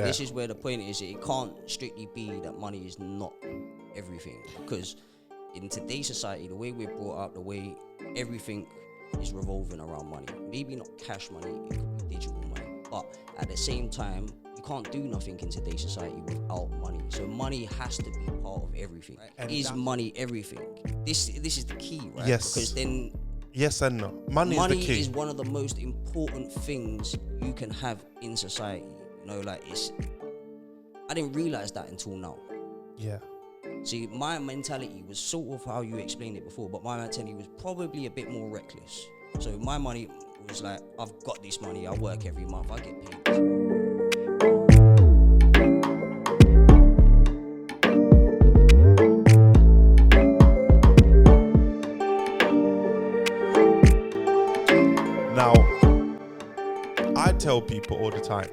This is where the point is. It can't strictly be that money is not everything, because in today's society, the way we're brought up, the way everything is revolving around money. Maybe not cash money, it could be digital money, but at the same time, you can't do nothing in today's society without money. So money has to be part of everything. Right? Is money everything? This is the key, right? Yes. Because then yes and no. Money is the key. Is one of the most important things you can have in society. You know, like I didn't realize that until now. Yeah. See, my mentality was sort of how you explained it before, but my mentality was probably a bit more reckless. So my money was like, I've got this money, I work every month, I get paid. Now, I tell people all the time.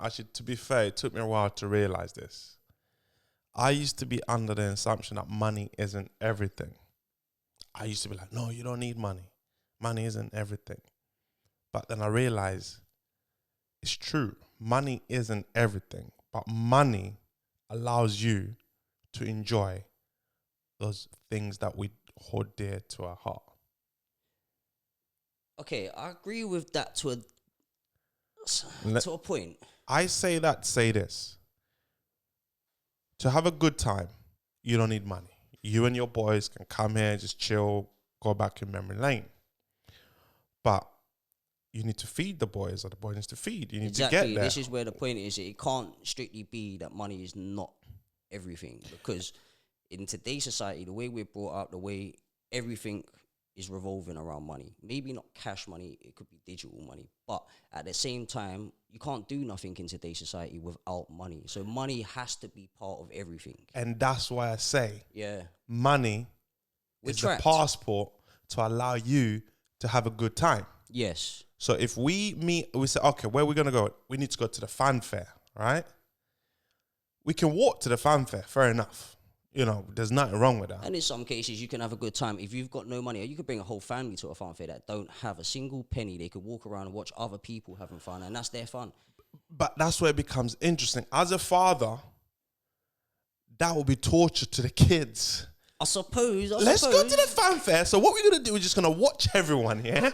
Actually, to be fair, it took me a while to realize this. I used to be under the assumption that money isn't everything. I used to be like, no, you don't need money. Money isn't everything. But then I realized it's true. Money isn't everything. But money allows you to enjoy those things that we hold dear to our heart. Okay, I agree with that to a point. I say this. To have a good time, you don't need money. You and your boys can come here, just chill, go back in memory lane. But you need to feed the boys, or the boys need to feed. You need to get there. This is where the point is. It can't strictly be that money is not everything, because in today's society, the way we're brought up, the way everything is revolving around money. Maybe not cash money, it could be digital money. But at the same time, you can't do nothing in today's society without money. So money has to be part of everything. And that's why I say, yeah, money is the passport to allow you to have a good time. Yes. So if we say, okay, where are we going to go? We need to go to the fanfare, right? We can walk to the fanfare, fair enough. You know, there's nothing wrong with that. And in some cases, you can have a good time. If you've got no money, or you could bring a whole family to a fanfare that don't have a single penny. They could walk around and watch other people having fun, and that's their fun. But that's where it becomes interesting. As a father, that will be torture to the kids. I suppose. Let's go to the fanfare. So what we're going to do is just going to watch everyone, yeah?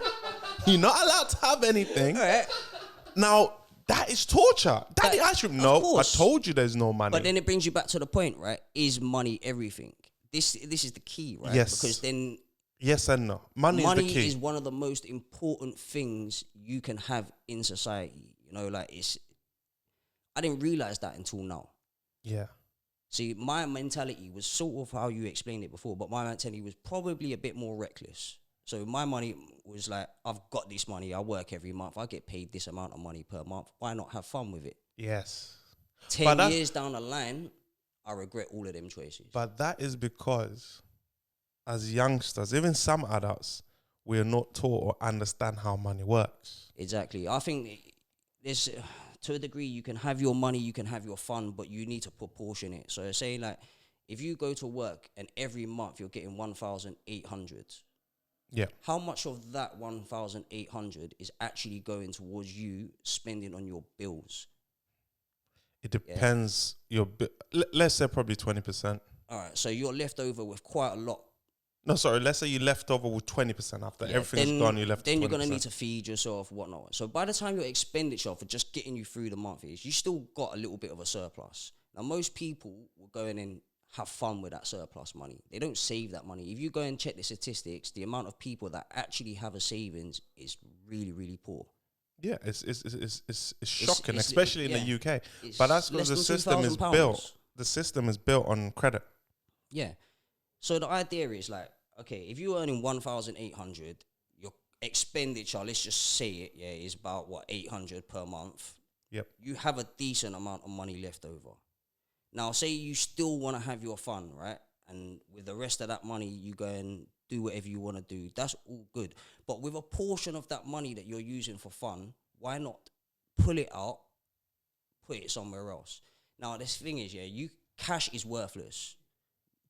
You're not allowed to have anything. All right. Now, that is torture. Daddy, I should know. I told you there's no money. But then it brings you back to the point, right? Is money everything? This is the key, right? Yes. Because then yes and no. Money is the key. Is one of the most important things you can have in society. You know, like I didn't realize that until now. Yeah. See, my mentality was sort of how you explained it before, but my mentality was probably a bit more reckless. So my money was like, I've got this money, I work every month, I get paid this amount of money per month. Why not have fun with it? Yes. 10 years down the line, I regret all of them choices. But that is because as youngsters, even some adults, we are not taught or understand how money works. Exactly. I think there's, to a degree, you can have your money, you can have your fun, but you need to proportion it. So saying like, if you go to work and every month you're getting 1,800, yeah, how much of that 1,800 is actually going towards you spending on your bills? It depends. Let's say probably 20%. All right, so you're left over with quite a lot. No, sorry. Let's say you left over with 20% after everything's gone. You left. Then 20%. you're gonna need to feed yourself, whatnot. So by the time your expenditure for just getting you through the month is, you still got a little bit of a surplus. Now most people will go in and have fun with that surplus money. They don't save that money. If you go and check the statistics, the amount of people that actually have a savings is really, really poor. Yeah, it's shocking, especially in the UK. But that's because the system is built. The system is built on credit. Yeah. So the idea is like, okay, if you're earning 1,800, your expenditure, let's just say it, is about 800 per month. Yep. You have a decent amount of money left over. Now, say you still want to have your fun, right? And with the rest of that money, you go and do whatever you want to do. That's all good. But with a portion of that money that you're using for fun, why not pull it out, put it somewhere else? Now, this thing is, cash is worthless.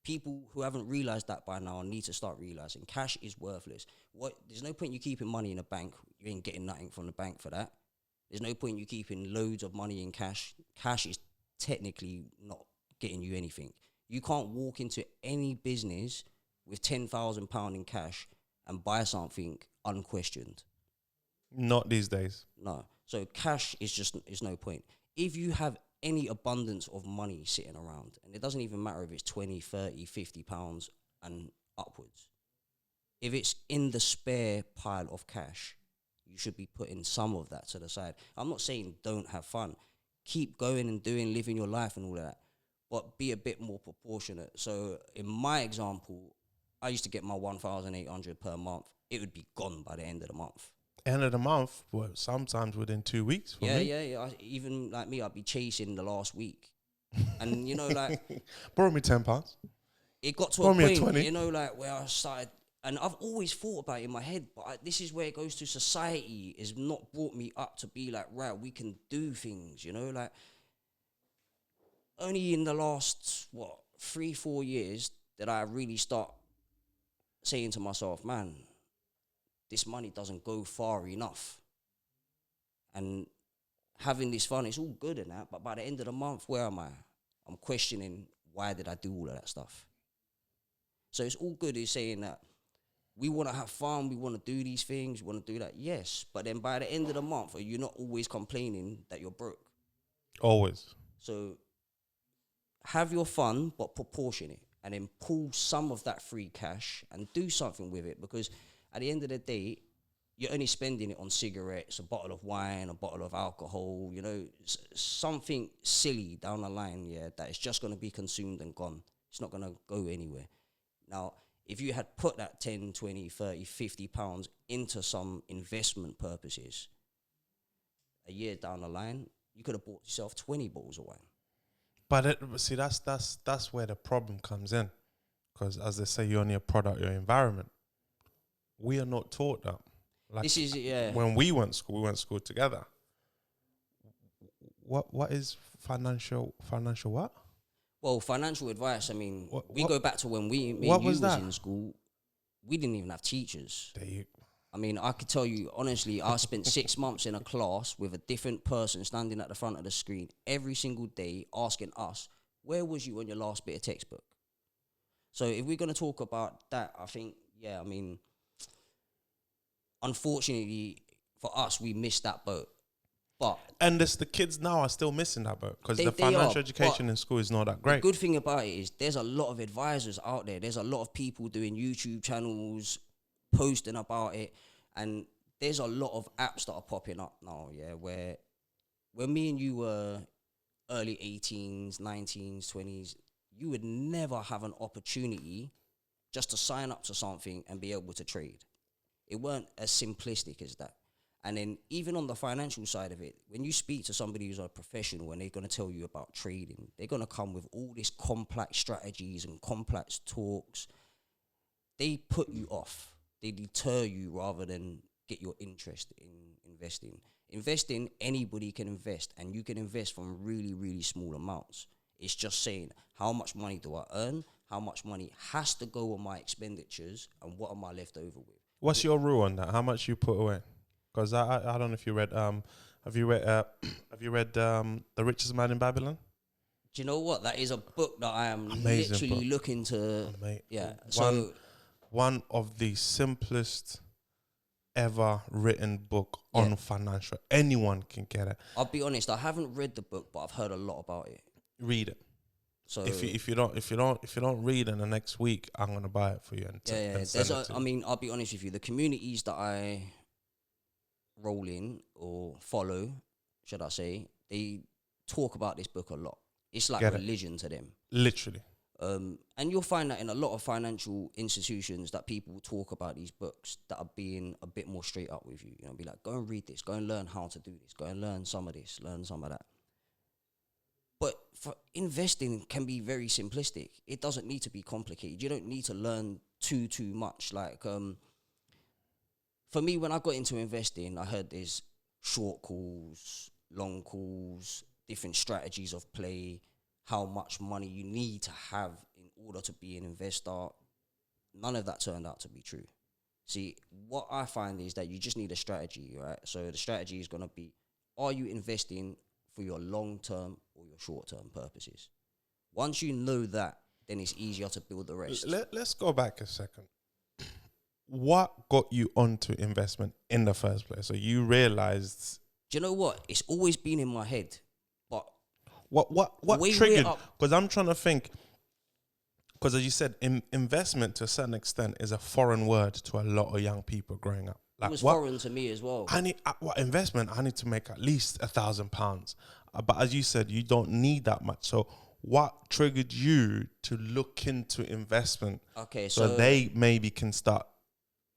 People who haven't realized that by now need to start realizing cash is worthless. There's no point you keeping money in a bank. You ain't getting nothing from the bank for that. There's no point you keeping loads of money in cash. Cash is technically not getting you anything. You can't walk into any business with £10,000 in cash and buy something unquestioned. Not these days. No. So cash is no point. If you have any abundance of money sitting around, and it doesn't even matter if it's 20, 30, 50 pounds and upwards. If it's in the spare pile of cash, you should be putting some of that to the side. I'm not saying don't have fun. Keep going and living your life and all of that, but be a bit more proportionate. So in my example, I used to get my 1,800 per month. It would be gone by the end of the month. End of the month, well, sometimes within 2 weeks for me. Yeah. Even like me, I'd be chasing the last week. And, you know, like... Borrow me £10. It got to Borrow a me a point, 20. you know, like where I started... And I've always thought about it in my head, but this is where it goes to society. Is not brought me up to be like, right, we can do things, you know? Like, only in the last, 3-4 years did I really start saying to myself, man, this money doesn't go far enough. And having this fun, it's all good and that, but by the end of the month, where am I? I'm questioning, why did I do all of that stuff? So it's all good is saying that we want to have fun, we want to do these things, we want to do that, yes. But then by the end of the month, are you not always complaining that you're broke? Always. So have your fun, but proportion it. And then pull some of that free cash and do something with it. Because at the end of the day, you're only spending it on cigarettes, a bottle of wine, a bottle of alcohol, you know, something silly down the line, yeah, that is just going to be consumed and gone. It's not going to go anywhere. Now, if you had put that 10, 20, 30, 50 pounds into some investment purposes, a year down the line, you could have bought yourself 20 bottles of wine. But see, that's where the problem comes in. Because as they say, you're only a product of your environment. We are not taught that. Like This is, yeah. When we went to school together. What is financial what? Well, financial advice, I mean, we what go back to when me and you was in school, we didn't even have teachers. I mean, I could tell you, honestly, I spent 6 months in a class with a different person standing at the front of the screen every single day asking us, where was you on your last bit of textbook? So if we're going to talk about that, I think, yeah, I mean, unfortunately for us, we missed that boat. And the kids now are still missing that boat because the financial education in school is not that great. The good thing about it is there's a lot of advisors out there. There's a lot of people doing YouTube channels, posting about it, and there's a lot of apps that are popping up now, yeah, where when me and you were early 18s, 19s, 20s, you would never have an opportunity just to sign up to something and be able to trade. It weren't as simplistic as that. And then even on the financial side of it, when you speak to somebody who's a professional and they're going to tell you about trading, they're going to come with all these complex strategies and complex talks. They put you off. They deter you rather than get your interest in investing. Investing, anybody can invest, and you can invest from really, really small amounts. It's just saying, how much money do I earn? How much money has to go on my expenditures? And what am I left over with? What's your rule on that? How much you put away? Because I don't know if you read have you read The Richest Man in Babylon? Do you know what? That is a book that I am Amazing literally book. looking to. Yeah. One of the simplest ever written book on financial. Anyone can get it. I'll be honest, I haven't read the book, but I've heard a lot about it. Read it. So if you don't read in the next week, I'm gonna buy it for you and send it to you. I mean, I'll be honest with you. The communities that I roll in or follow, should I say, they talk about this book a lot. It's like religion to them. Literally. And you'll find that in a lot of financial institutions that people will talk about these books that are being a bit more straight up with you. You know, be like, go and read this, go and learn how to do this, go and learn some of this, learn some of that. But for investing can be very simplistic. It doesn't need to be complicated. You don't need to learn too much. Like, for me, when I got into investing, I heard there's short calls, long calls, different strategies of play, how much money you need to have in order to be an investor. None of that turned out to be true. See, what I find is that you just need a strategy, right? So the strategy is going to be are you investing for your long-term or your short-term purposes? Once you know that, then it's easier to build the rest. Let's go back a second. What got you onto investment in the first place? So you realized... Do you know what? It's always been in my head, but... What triggered? Because I'm trying to think... Because as you said, investment to a certain extent is a foreign word to a lot of young people growing up. Like, it was foreign to me as well. What investment? I need to make at least £1,000. But as you said, you don't need that much. So what triggered you to look into investment? Okay, so they maybe can start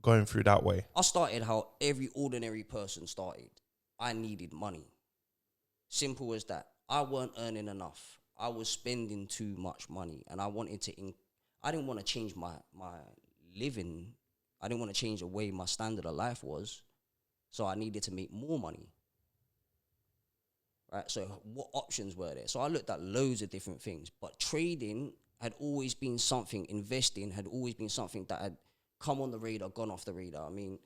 going through that way. I started how every ordinary person started. I needed money. Simple as that. I weren't earning enough. I was spending too much money, and I wanted to. I didn't want to change my living. I didn't want to change the way my standard of life was, so I needed to make more money. Right. So what options were there? So I looked at loads of different things, but trading had always been something. Investing had always been something that had come on the radar, gone off the radar. I mean,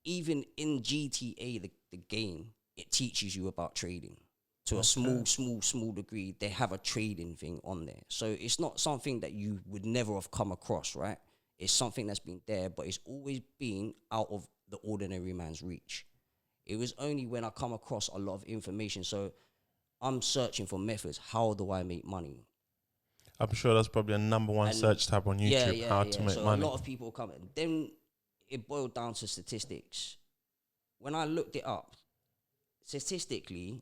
even in GTA, the game, it teaches you about trading. To a small degree, they have a trading thing on there. So it's not something that you would never have come across, right? It's something that's been there, but it's always been out of the ordinary man's reach. It was only when I come across a lot of information. So I'm searching for methods. How do I make money? I'm sure that's probably a number one search tab on YouTube, how to make money. So a lot of people come in. Then it boiled down to statistics. When I looked it up, statistically,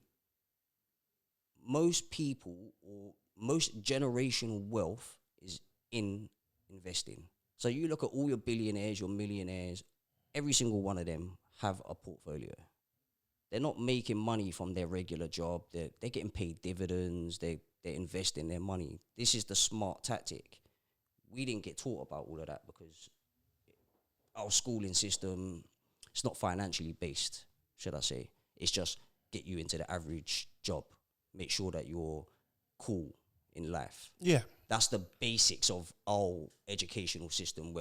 most people or most generational wealth is in investing. So you look at all your billionaires, your millionaires, every single one of them have a portfolio. They're not making money from their regular job. They're getting paid dividends. They're investing their money. This is the smart tactic. We didn't get taught about all of that because our schooling system, it's not financially based, should I say. It's just get you into the average job. Make sure that you're cool in life. Yeah. That's the basics of our educational system,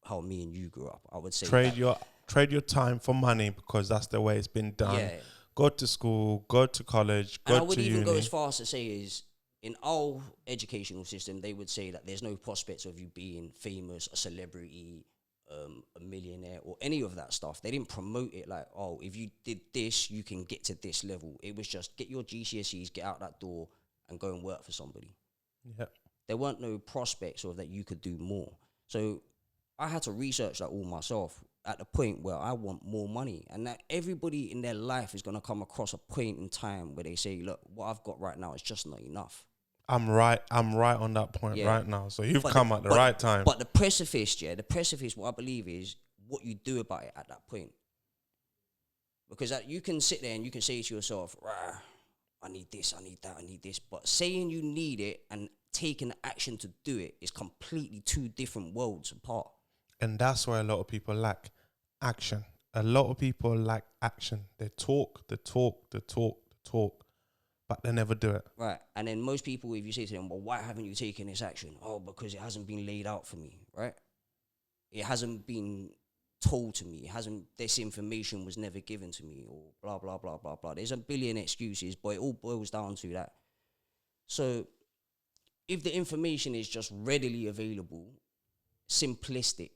how me and you grew up. I would say trade your time for money because that's the way it's been done. Yeah. Go to school, go to college, go to uni. And I would even go as far as to say is, in our educational system, they would say that there's no prospects of you being famous, a celebrity, a millionaire, or any of that stuff. They didn't promote it like, oh, if you did this, you can get to this level. It was just get your GCSEs, get out that door, and go and work for somebody. Yeah. There weren't no prospects of that you could do more. So I had to research that all myself at the point where I want more money. And that everybody in their life is going to come across a point in time where they say, look, what I've got right now is just not enough. I'm right on that point right now. So you've come at the right time. But the precipice, what I believe is what you do about it at that point. Because you can sit there and you can say to yourself, I need this, I need that, I need this. But saying you need it and taking action to do it is completely two different worlds apart. And that's why a lot of people lack action. A lot of people lack action. They talk, but they never do it. Right. And then most people, if you say to them, well, why haven't you taken this action? Oh, because it hasn't been laid out for me, right? It hasn't been told to me. This information was never given to me, or blah, blah, blah, blah, blah. There's a billion excuses, but it all boils down to that. So if the information is just readily available, simplistic,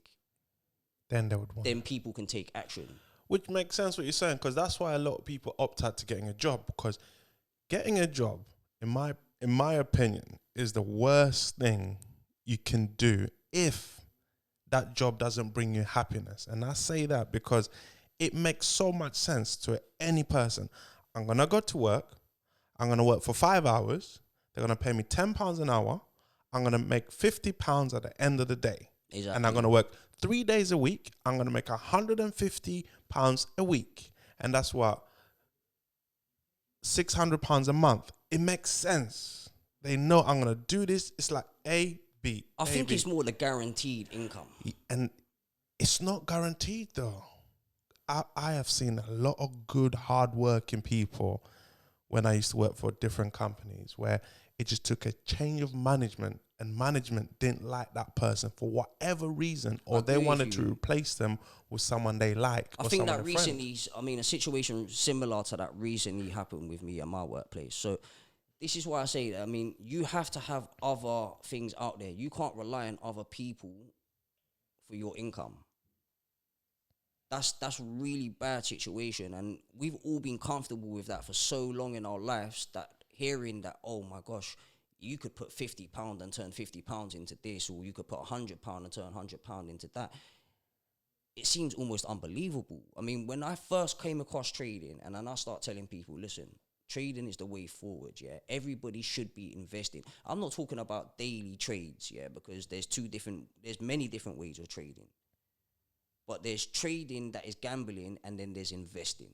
then they would want then people can take action. Which makes sense what you're saying, because that's why a lot of people opt out to getting a job, because getting a job, in my opinion, is the worst thing you can do if that job doesn't bring you happiness. And I say that because it makes so much sense to any person. I'm going to go to work. I'm going to work for 5 hours. They're going to pay me £10 an hour. I'm going to make £50 at the end of the day. Exactly. And I'm going to work 3 days a week. I'm going to make £150 a week. And that's what? £600 a month. It makes sense. They know I'm going to do this. It's like A, B. I think it's more the guaranteed income. And it's not guaranteed though. I have seen a lot of good, hard-working people when I used to work for different companies where it just took a change of management, and management didn't like that person for whatever reason, or I they agree with wanted to you. replace them with someone they like, I or think someone that a friend. recently, I mean, a situation similar to that recently happened with me at my workplace. So this is why I say that. I mean, you have to have other things out there. You can't rely on other people for your income. That's really bad situation, and we've all been comfortable with that for so long in our lives that hearing that, oh my gosh, you could put £50 and turn £50 into this, or you could put £100 and turn £100 into that. It seems almost unbelievable. I mean, when I first came across trading, and then I start telling people, listen, trading is the way forward, yeah? Everybody should be investing. I'm not talking about daily trades, yeah, because there's many different ways of trading. But there's trading that is gambling, and then there's investing.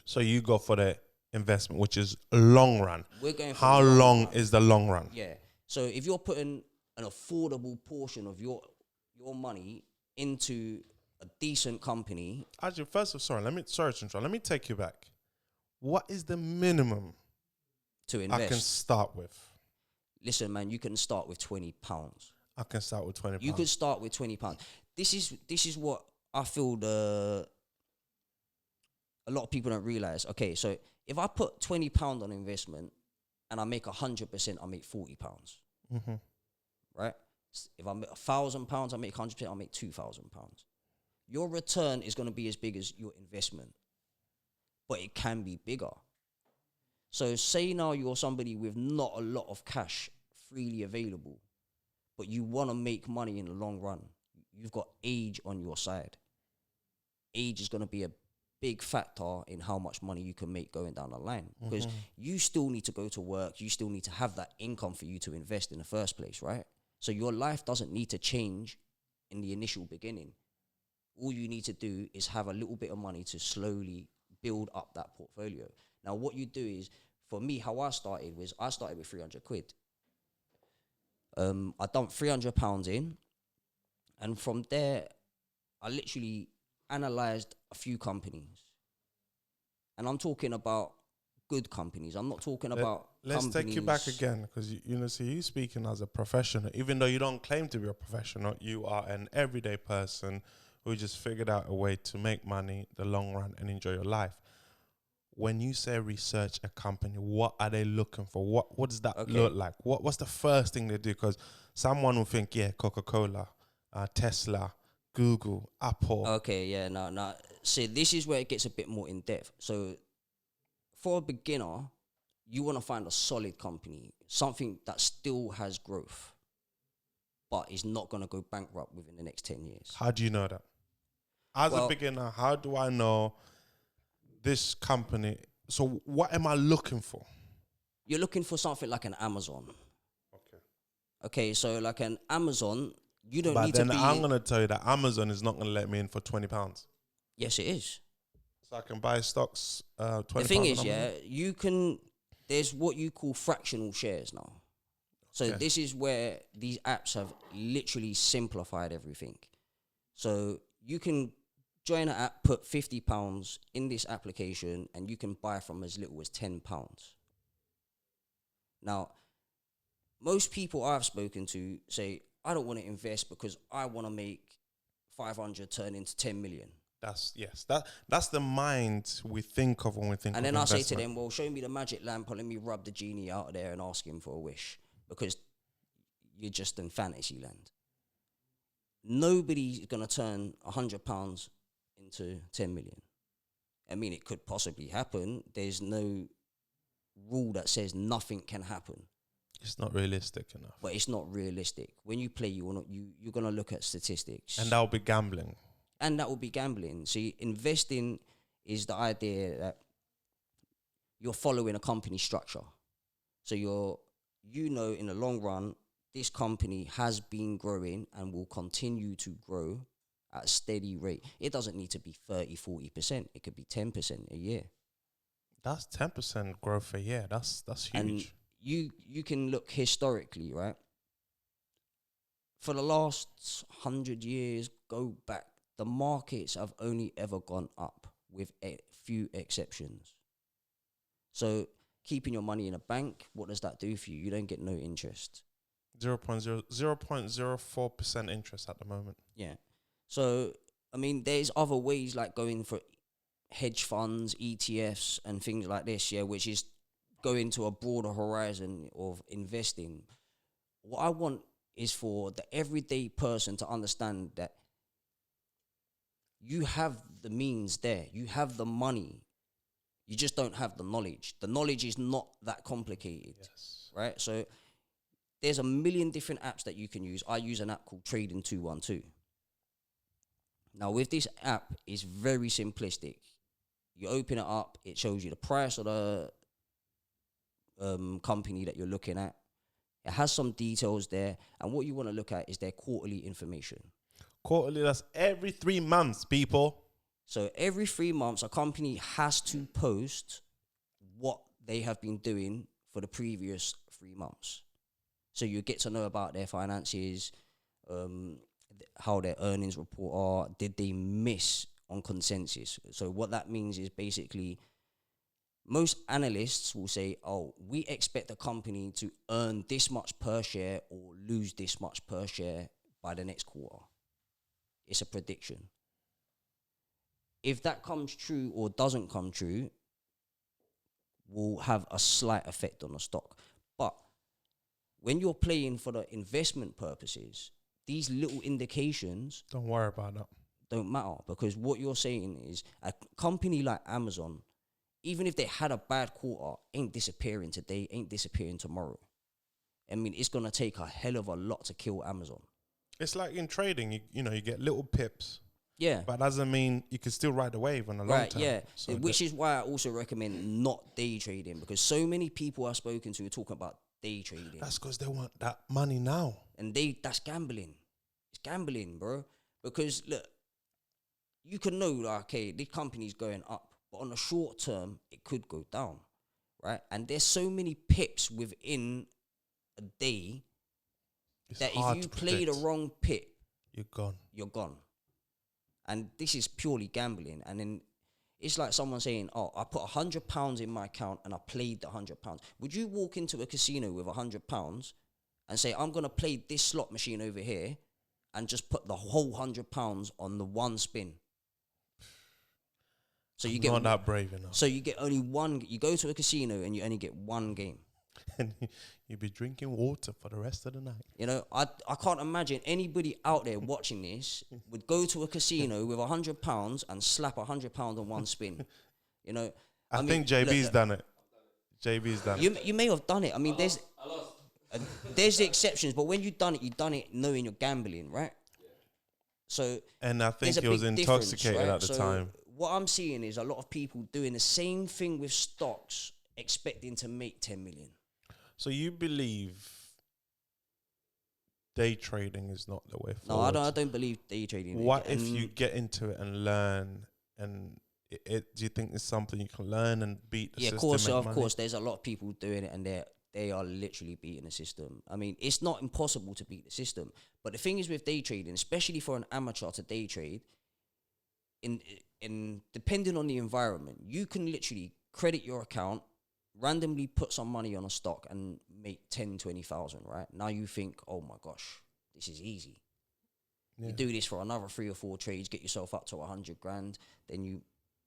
So you go for the investment, which is long run. We're going for How the long run. is the long run? Yeah. So if you're putting an affordable portion of your money into a decent company, Actually, first of sorry to interrupt. Let me take you back. What is the minimum to I can invest, start with? listen, man, you can start with £20. I can start with £20. You could start with £20. This is what I feel a lot of people don't realize. Okay, so if I put £20 on investment and I make 100%, I make £40. Mm-hmm. Right? If I make £1,000, I make 100%, I make £2,000. Your return is going to be as big as your investment, but it can be bigger. So say now you're somebody with not a lot of cash freely available, but you want to make money in the long run. You've got age on your side. Age is going to be a big factor in how much money you can make going down the line, because you still need to go to work. You still need to have that income for you to invest in the first place, right? So your life doesn't need to change in the initial beginning. All you need to do is have a little bit of money to slowly build up that portfolio. Now, what you do is, for me, how I started with 300 quid. I dumped £300 in, and from there, I literally analysed a few companies. And I'm talking about good companies. I'm not talking about Let's companies. take you back again, because you speaking as a professional. Even though you don't claim to be a professional, you are an everyday person who just figured out a way to make money the long run and enjoy your life. When you say research a company, what are they looking for? What does that look like? What's the first thing they do? Because someone will think, yeah, Coca-Cola, Tesla, Google, Apple. Okay, yeah, no. See, this is where it gets a bit more in depth. So, for a beginner, you want to find a solid company, something that still has growth, but is not going to go bankrupt within the next 10 years. How do you know that? As a beginner, how do I know this company? So what am I looking for? You're looking for something like an Amazon. Okay, so like an Amazon, you don't need to be... But then I'm going to tell you that Amazon is not going to let me in for £20. Yes, it is. So I can buy stocks, £20. The thing is, you can... There's what you call fractional shares now. So this is where these apps have literally simplified everything. So you can join an app, put £50 in this application, and you can buy from as little as £10. Now, most people I've spoken to say, I don't want to invest because I want to make 500 turn into 10 million. That's the mind we think of when we think of investment. And then I say to them, well, show me the magic lamp and let me rub the genie out of there and ask him for a wish, because you're just in fantasy land. Nobody's going to turn £100 into 10 million. I mean, it could possibly happen. There's no rule that says nothing can happen. It's not realistic enough. But it's not realistic. When you play, you're going to look at statistics. And that'll be gambling. And that will be gambling. See, investing is the idea that you're following a company structure. So in the long run, this company has been growing and will continue to grow at a steady rate. It doesn't need to be 30, 40%. It could be 10% a year. That's 10% growth a year. That's huge. And you can look historically, right? For the last 100 years, go back, the markets have only ever gone up with a few exceptions. So keeping your money in a bank, what does that do for you? You don't get no interest. 0.04% interest at the moment. Yeah. So, I mean, there's other ways like going for hedge funds, ETFs, and things like this, yeah, which is going to a broader horizon of investing. What I want is for the everyday person to understand that you have the means there, you have the money, you just don't have the knowledge. The knowledge is not that complicated, right? So there's a million different apps that you can use. I use an app called Trading 212. Now, with this app, it's very simplistic. You open it up, it shows you the price of the company that you're looking at. It has some details there, and what you want to look at is their quarterly information. Quarterly, that's every 3 months, people. So every 3 months, a company has to post what they have been doing for the previous 3 months. So you get to know about their finances, how their earnings report are. Did they miss on consensus? So what that means is basically most analysts will say, oh, we expect the company to earn this much per share or lose this much per share by the next quarter. It's a prediction. If that comes true or doesn't come true, will have a slight effect on the stock. But when you're playing for the investment purposes, these little indications Don't worry about that. Don't matter, because what you're saying is a company like Amazon, even if they had a bad quarter, ain't disappearing today, ain't disappearing tomorrow. I mean, it's going to take a hell of a lot to kill Amazon. It's like in trading, you know, you get little pips. Yeah. But that doesn't mean you can still ride the wave on the long term. Yeah. So which is why I also recommend not day trading, because so many people I've spoken to are talking about day trading. That's because they want that money now. And that's gambling. It's gambling, bro. Because, look, you can know, like, okay, this company's going up, but on the short term, it could go down, right? And there's so many pips within a day that if you play the wrong pip, you're gone. You're gone. And this is purely gambling. And then it's like someone saying, oh, I put £100 in my account and I played the £100. Would you walk into a casino with £100 and say, I'm going to play this slot machine over here and just put the whole £100 on the one spin? So you get not that brave enough. So you get only one. You go to a casino and you only get one game. And you'll be drinking water for the rest of the night. You know, I can't imagine anybody out there watching this would go to a casino with £100 and slap £100 on one spin. You know, I think JB's done it. JB's done it. You may have done it. I mean, there's the exceptions, but when you've done it knowing you're gambling, right? Yeah. So and I think he was intoxicated right? at the time. What I'm seeing is a lot of people doing the same thing with stocks, expecting to make 10 million. So you believe day trading is not the way forward? No, I don't believe day trading. What if you get into it and learn, and do you think it's something you can learn and beat the system? Yeah, of course. There's a lot of people doing it, and they are literally beating the system. I mean, it's not impossible to beat the system. But the thing is with day trading, especially for an amateur to day trade, in depending on the environment, you can literally credit your account, randomly put some money on a stock and make 10, 20,000, right? Now you think, oh my gosh, this is easy. Yeah. You do this for another 3 or 4 trades, get yourself up to 100 grand, then you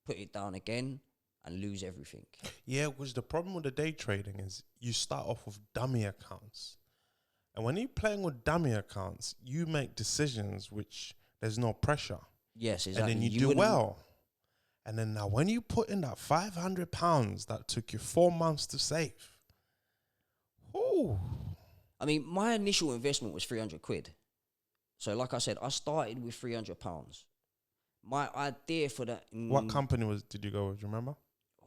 put it down again and lose everything. Yeah, because the problem with the day trading is you start off with dummy accounts. And when you're playing with dummy accounts, you make decisions which there's no pressure. Yes, exactly. And then you do well. And then now when you put in that £500 that took you 4 months to save. Ooh. I mean, my initial investment was 300 quid. So like I said, I started with £300. My idea for that... What company did you go with, do you remember?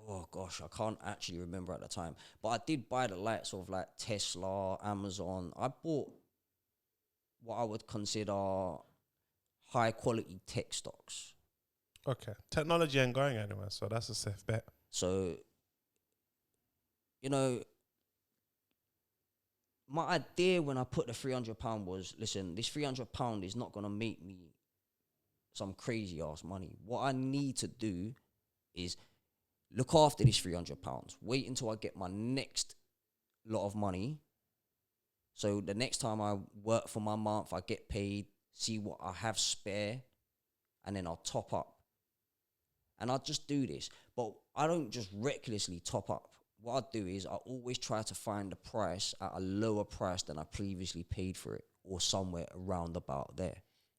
Oh gosh, I can't actually remember at the time. But I did buy the likes of like Tesla, Amazon. I bought what I would consider high quality tech stocks. Okay. Technology ain't going anywhere, so that's a safe bet. So, you know, my idea when I put the £300 was, listen, this £300 is not going to make me some crazy ass money. What I need to do is look after this £300. Wait until I get my next lot of money So the next time I work for my month, I get paid, see what I have spare, and then I'll top up. And I just do this. But I don't just recklessly top up. What I do is I always try to find the price at a lower price than I previously paid for it, or somewhere around about there.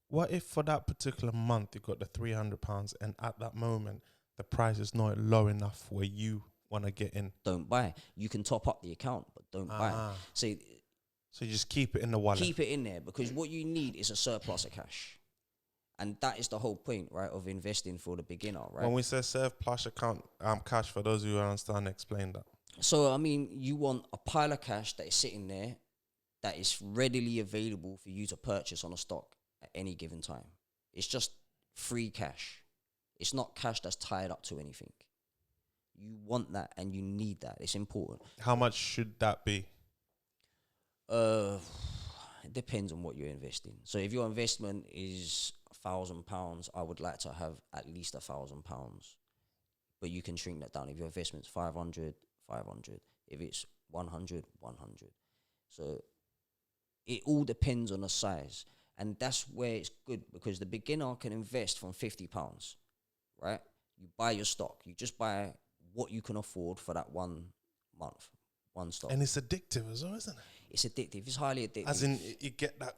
What if for that particular month you got the £300 and at that moment the price is not low enough where you want to get in? Don't buy. You can top up the account, but don't buy. So you just keep it in the wallet. Keep it in there, because what you need is a surplus of cash. And that is the whole point, right, of investing for the beginner, right? When we say surplus account, cash, for those who don't understand, explain that. So, I mean, you want a pile of cash that is sitting there that is readily available for you to purchase on a stock at any given time. It's just free cash. It's not cash that's tied up to anything. You want that and you need that. It's important. How much should that be? It depends on what you're investing. So if your investment is £1,000, I would like to have at least £1,000. But you can shrink that down. If your investment's 500, 500. If it's 100, 100. So it all depends on the size. And that's where it's good, because the beginner can invest from £50, right? You buy your stock. You just buy what you can afford for that 1 month, one stock. And it's addictive as well, isn't it? It's addictive. It's highly addictive. As in, you get that,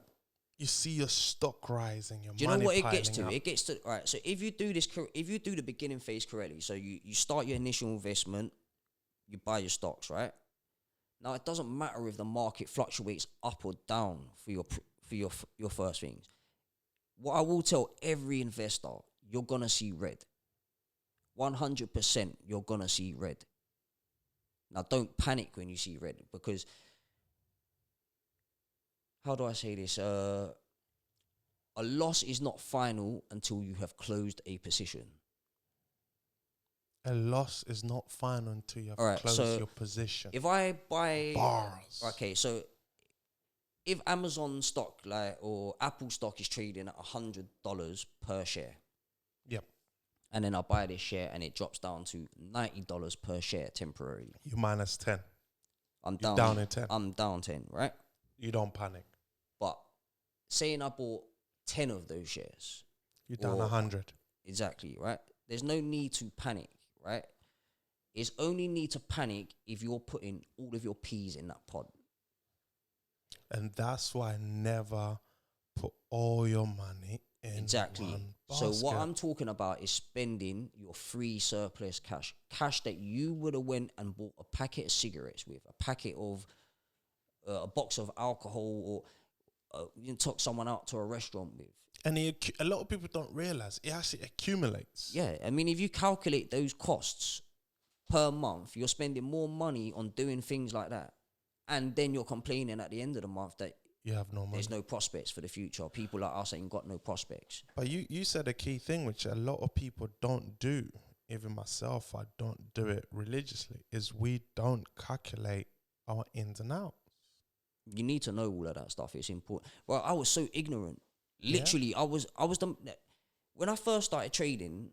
you see your stock rising, your money. Do you know what it gets to? Up. It gets to, right, so if you do this, if you do the beginning phase correctly, so you start your initial investment, you buy your stocks, right? Now, it doesn't matter if the market fluctuates up or down for your first things. What I will tell every investor, you're going to see red. 100% you're going to see red. Now, don't panic when you see red, because, how do I say this? A loss is not final until you have closed a position. A loss is not final until you have closed your position. If I buy... Bars. Okay, so if Amazon stock, or Apple stock is trading at $100 per share. Yep. And then I buy this share and it drops down to $90 per share temporarily. You minus 10. I'm You're down. down in 10. I'm down 10, right? You don't panic. But saying I bought 10 of those shares. You're down 100. Exactly, right? There's no need to panic, right? It's only need to panic if you're putting all of your peas in that pod. And that's why I never put all your money in one basket. So what I'm talking about is spending your free surplus cash that you would have went and bought a packet of cigarettes with, a packet of a box of alcohol, or you took someone out to a restaurant with. And a lot of people don't realize it actually accumulates. Yeah, I mean, if you calculate those costs per month, you're spending more money on doing things like that. And then you're complaining at the end of the month that you have no money. There's no prospects for the future. People like us ain't got no prospects. But you said a key thing, which a lot of people don't do. Even myself, I don't do it religiously, is we don't calculate our ins and outs. You need to know all of that stuff. It's important. Well, I was so ignorant. Literally, I was when I first started trading,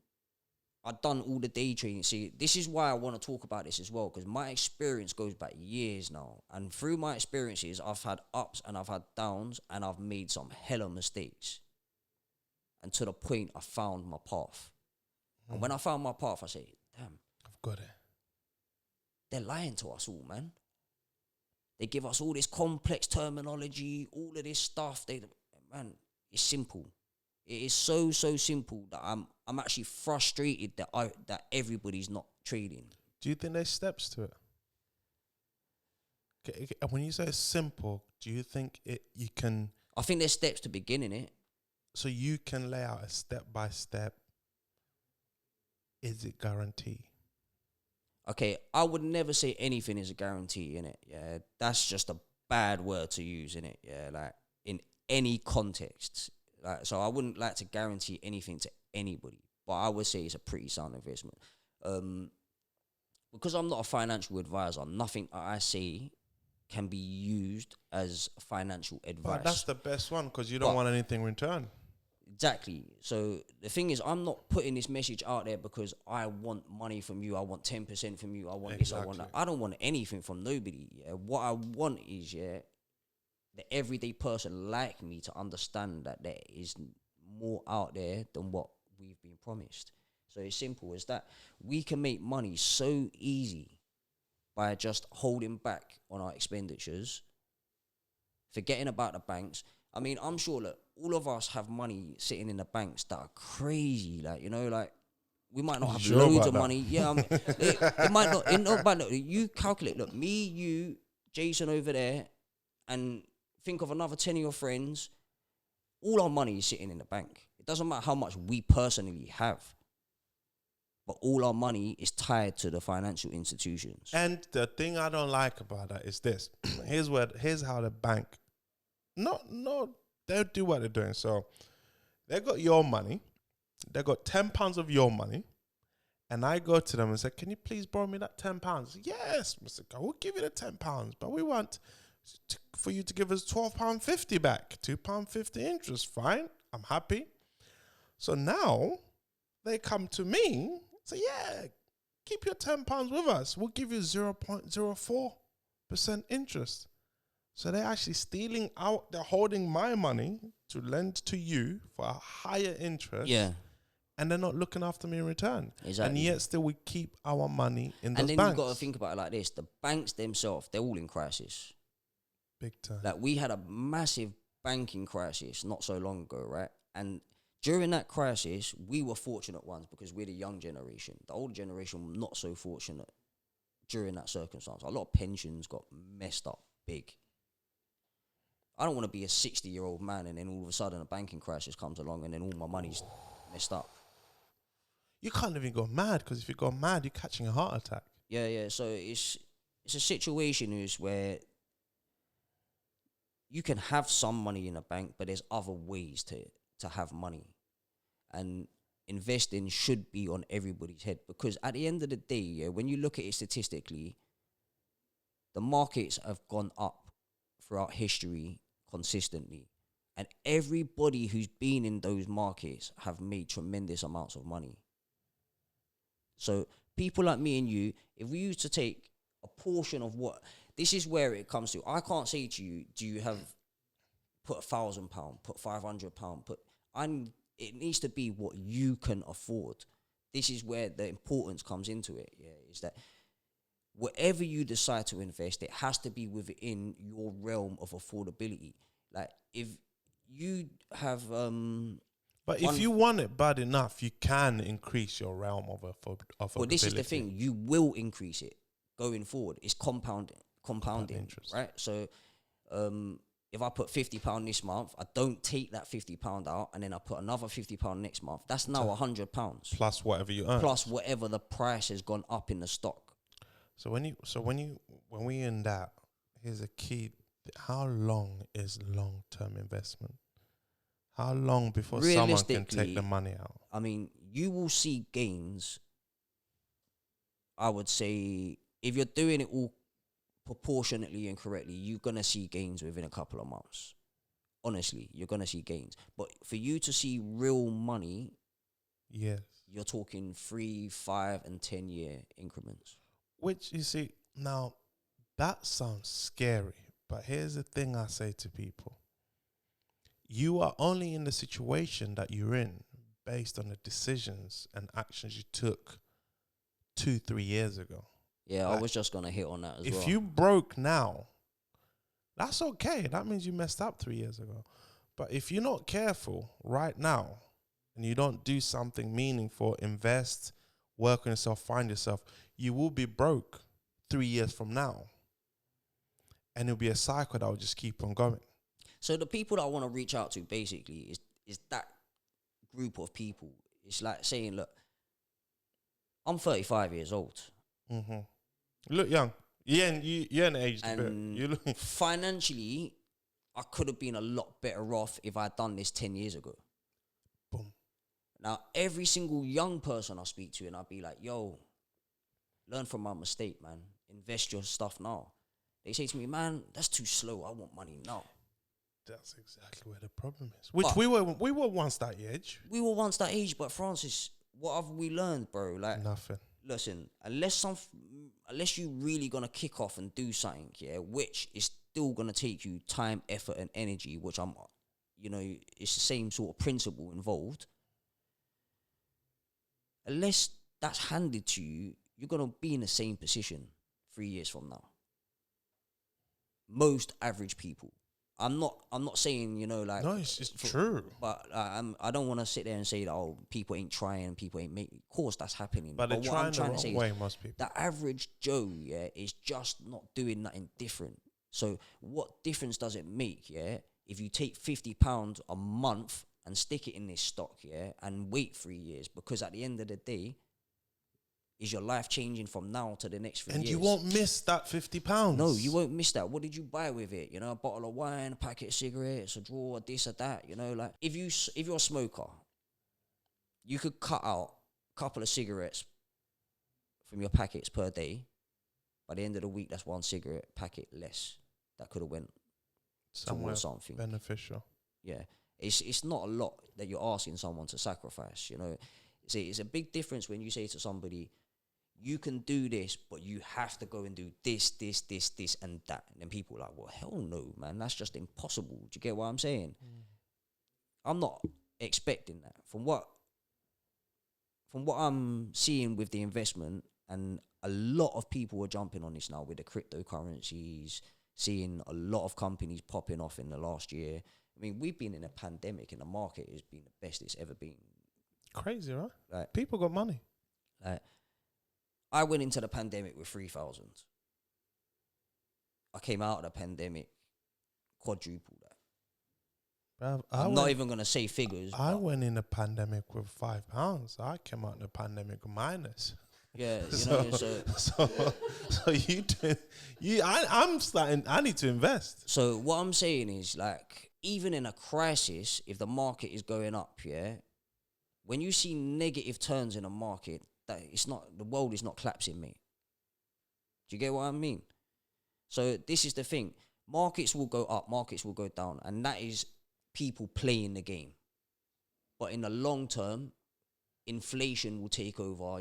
I'd done all the day trading. See, this is why I want to talk about this as well, because my experience goes back years now. And through my experiences, I've had ups and I've had downs, and I've made some hella mistakes. And to the point, I found my path. And when I found my path, I said, damn, I've got it. They're lying to us all, man. They give us all this complex terminology, all of this stuff. Man, it's simple. It is so simple that I'm actually frustrated that everybody's not trading. Do you think there's steps to it? Okay, when you say it's simple, do you think you can? I think there's steps to beginning it. So you can lay out a step by step. Is it guarantee? Okay, I would never say anything is a guarantee, innit? Yeah, that's just a bad word to use, innit? Yeah, like in any context. Like, so I wouldn't like to guarantee anything to anybody, but I would say it's a pretty sound investment. Because I'm not a financial advisor, nothing I say can be used as financial advice. But that's the best one, because you don't want anything in return. Exactly. So the thing is, I'm not putting this message out there because I want money from you. I want 10% from you. I want this. I want that. I don't want anything from nobody. Yeah. What I want is, the everyday person like me to understand that there is more out there than what we've been promised. So it's simple as that. We can make money so easy by just holding back on our expenditures, forgetting about the banks. I mean, I'm sure that all of us have money sitting in the banks that are crazy. Like, you know, like, we might not have Sure loads about of that? money. Yeah, I mean, it might not. But look, you calculate. Look, me, you, Jason over there, and think of another 10 of your friends. All our money is sitting in the bank. It doesn't matter how much we personally have, but all our money is tied to the financial institutions. And the thing I don't like about that is this. Here's how the bank, they'll do what they're doing. So they got your money. They got £10 of your money. And I go to them and say, can you please borrow me that £10? Yes, Mr. Carr, we'll give you the £10, but we want for you to give us £12.50 back. £2.50 interest, fine. I'm happy. So now they come to me, say, yeah, keep your £10 with us. We'll give you 0.04% interest. So they're actually stealing out, they're holding my money to lend to you for a higher interest. Yeah. And they're not looking after me in return. Exactly. And yet still we keep our money in those banks. And then you've got to think about it like this. The banks themselves, they're all in crisis. Big time. Like, we had a massive banking crisis not so long ago, right? And during that crisis, we were fortunate ones because we're the young generation. The older generation were not so fortunate during that circumstance. A lot of pensions got messed up big. I don't want to be a 60-year-old man and then all of a sudden a banking crisis comes along and then all my money's messed up. You can't even go mad, because if you go mad, you're catching a heart attack. Yeah. So it's a situation where you can have some money in a bank, but there's other ways to have money. And investing should be on everybody's head, because at the end of the day, yeah, when you look at it statistically, the markets have gone up throughout history consistently. And everybody who's been in those markets have made tremendous amounts of money. So people like me and you, if we used to take a portion of what, this is where it comes to. I can't say to you, do you have put £1,000, put £500, it needs to be what you can afford. This is where the importance comes into it. Yeah, is that whatever you decide to invest, it has to be within your realm of affordability. Like, if you have but if you want it bad enough, you can increase your realm of affordability. Well, this is the thing. You will increase it going forward. It's compounding, interest. right? So if I put £50 this month, I don't take that £50 out and then I put another £50 next month. That's now £100. Plus whatever you earn. Plus whatever the price has gone up in the stock. So when we in that, here's a key. How long is long-term investment? How long before someone can take the money out? I mean, you will see gains. I would say if you're doing it all proportionately and correctly, you're going to see gains within a couple of months. Honestly, you're going to see gains. But for you to see real money, yes, you're talking 3, 5, and 10-year increments. Which, you see, now, that sounds scary. But here's the thing I say to people. You are only in the situation that you're in based on the decisions and actions you took 2-3 years ago. Yeah, like, I was just going to hit on that as well. If you broke now, that's okay. That means you messed up 3 years ago. But if you're not careful right now and you don't do something meaningful, invest, work on yourself, find yourself, you will be broke 3 years from now. And it'll be a cycle that will just keep on going. So the people that I want to reach out to basically is that group of people. It's like saying, look, I'm 35 years old. Mm-hmm. You look young. You're in the age to You look financially, I could have been a lot better off if I'd done this 10 years ago. Boom. Now, every single young person I speak to, and I'll be like, yo, learn from my mistake, man. Invest your stuff now. They say to me, man, that's too slow. I want money now. That's exactly where the problem is. Which we were once that age. We were once that age, but Francis, what have we learned, bro? Like, nothing. Listen, unless you really gonna kick off and do something, yeah, which is still gonna take you time, effort, and energy, which it's the same sort of principle involved. Unless that's handed to you, you're gonna be in the same position 3 years from now. Most average people. I'm not saying, like... No, it's true. But I don't want to sit there and say that, people ain't trying, people ain't making... Of course, that's happening. But they're what trying I'm trying to say way, is most people. the average Joe, is just not doing nothing different. So what difference does it make, if you take £50 a month and stick it in this stock, and wait 3 years? Because at the end of the day, is your life changing from now to the next 3 years? And you won't miss that £50. No, you won't miss that. What did you buy with it? A bottle of wine, a packet of cigarettes, a drawer, this or that. Like if you're a smoker, you could cut out a couple of cigarettes from your packets per day. By the end of the week, that's one cigarette packet less that could have went somewhere towards something beneficial. Yeah, it's not a lot that you're asking someone to sacrifice. It's a big difference when you say to somebody, you can do this, but you have to go and do this, and that. And then people are like, well, hell no, man. That's just impossible. Do you get what I'm saying? I'm not expecting that. From what I'm seeing with the investment, and a lot of people are jumping on this now with the cryptocurrencies, seeing a lot of companies popping off in the last year. I mean, we've been in a pandemic and the market has been the best it's ever been. Crazy, right? Like, people got money. Like, I went into the pandemic with 3,000. I came out of the pandemic quadruple that. Bruv, I'm not even going to say figures. I went in the pandemic with £5. I came out in the pandemic with minus. Yeah, so I'm starting. I need to invest. So what I'm saying is, like, even in a crisis, if the market is going up, when you see negative turns in a market, the world is not collapsing, mate. Do you get what I mean? So this is the thing. Markets will go up, markets will go down, and that is people playing the game. But in the long term, inflation will take over.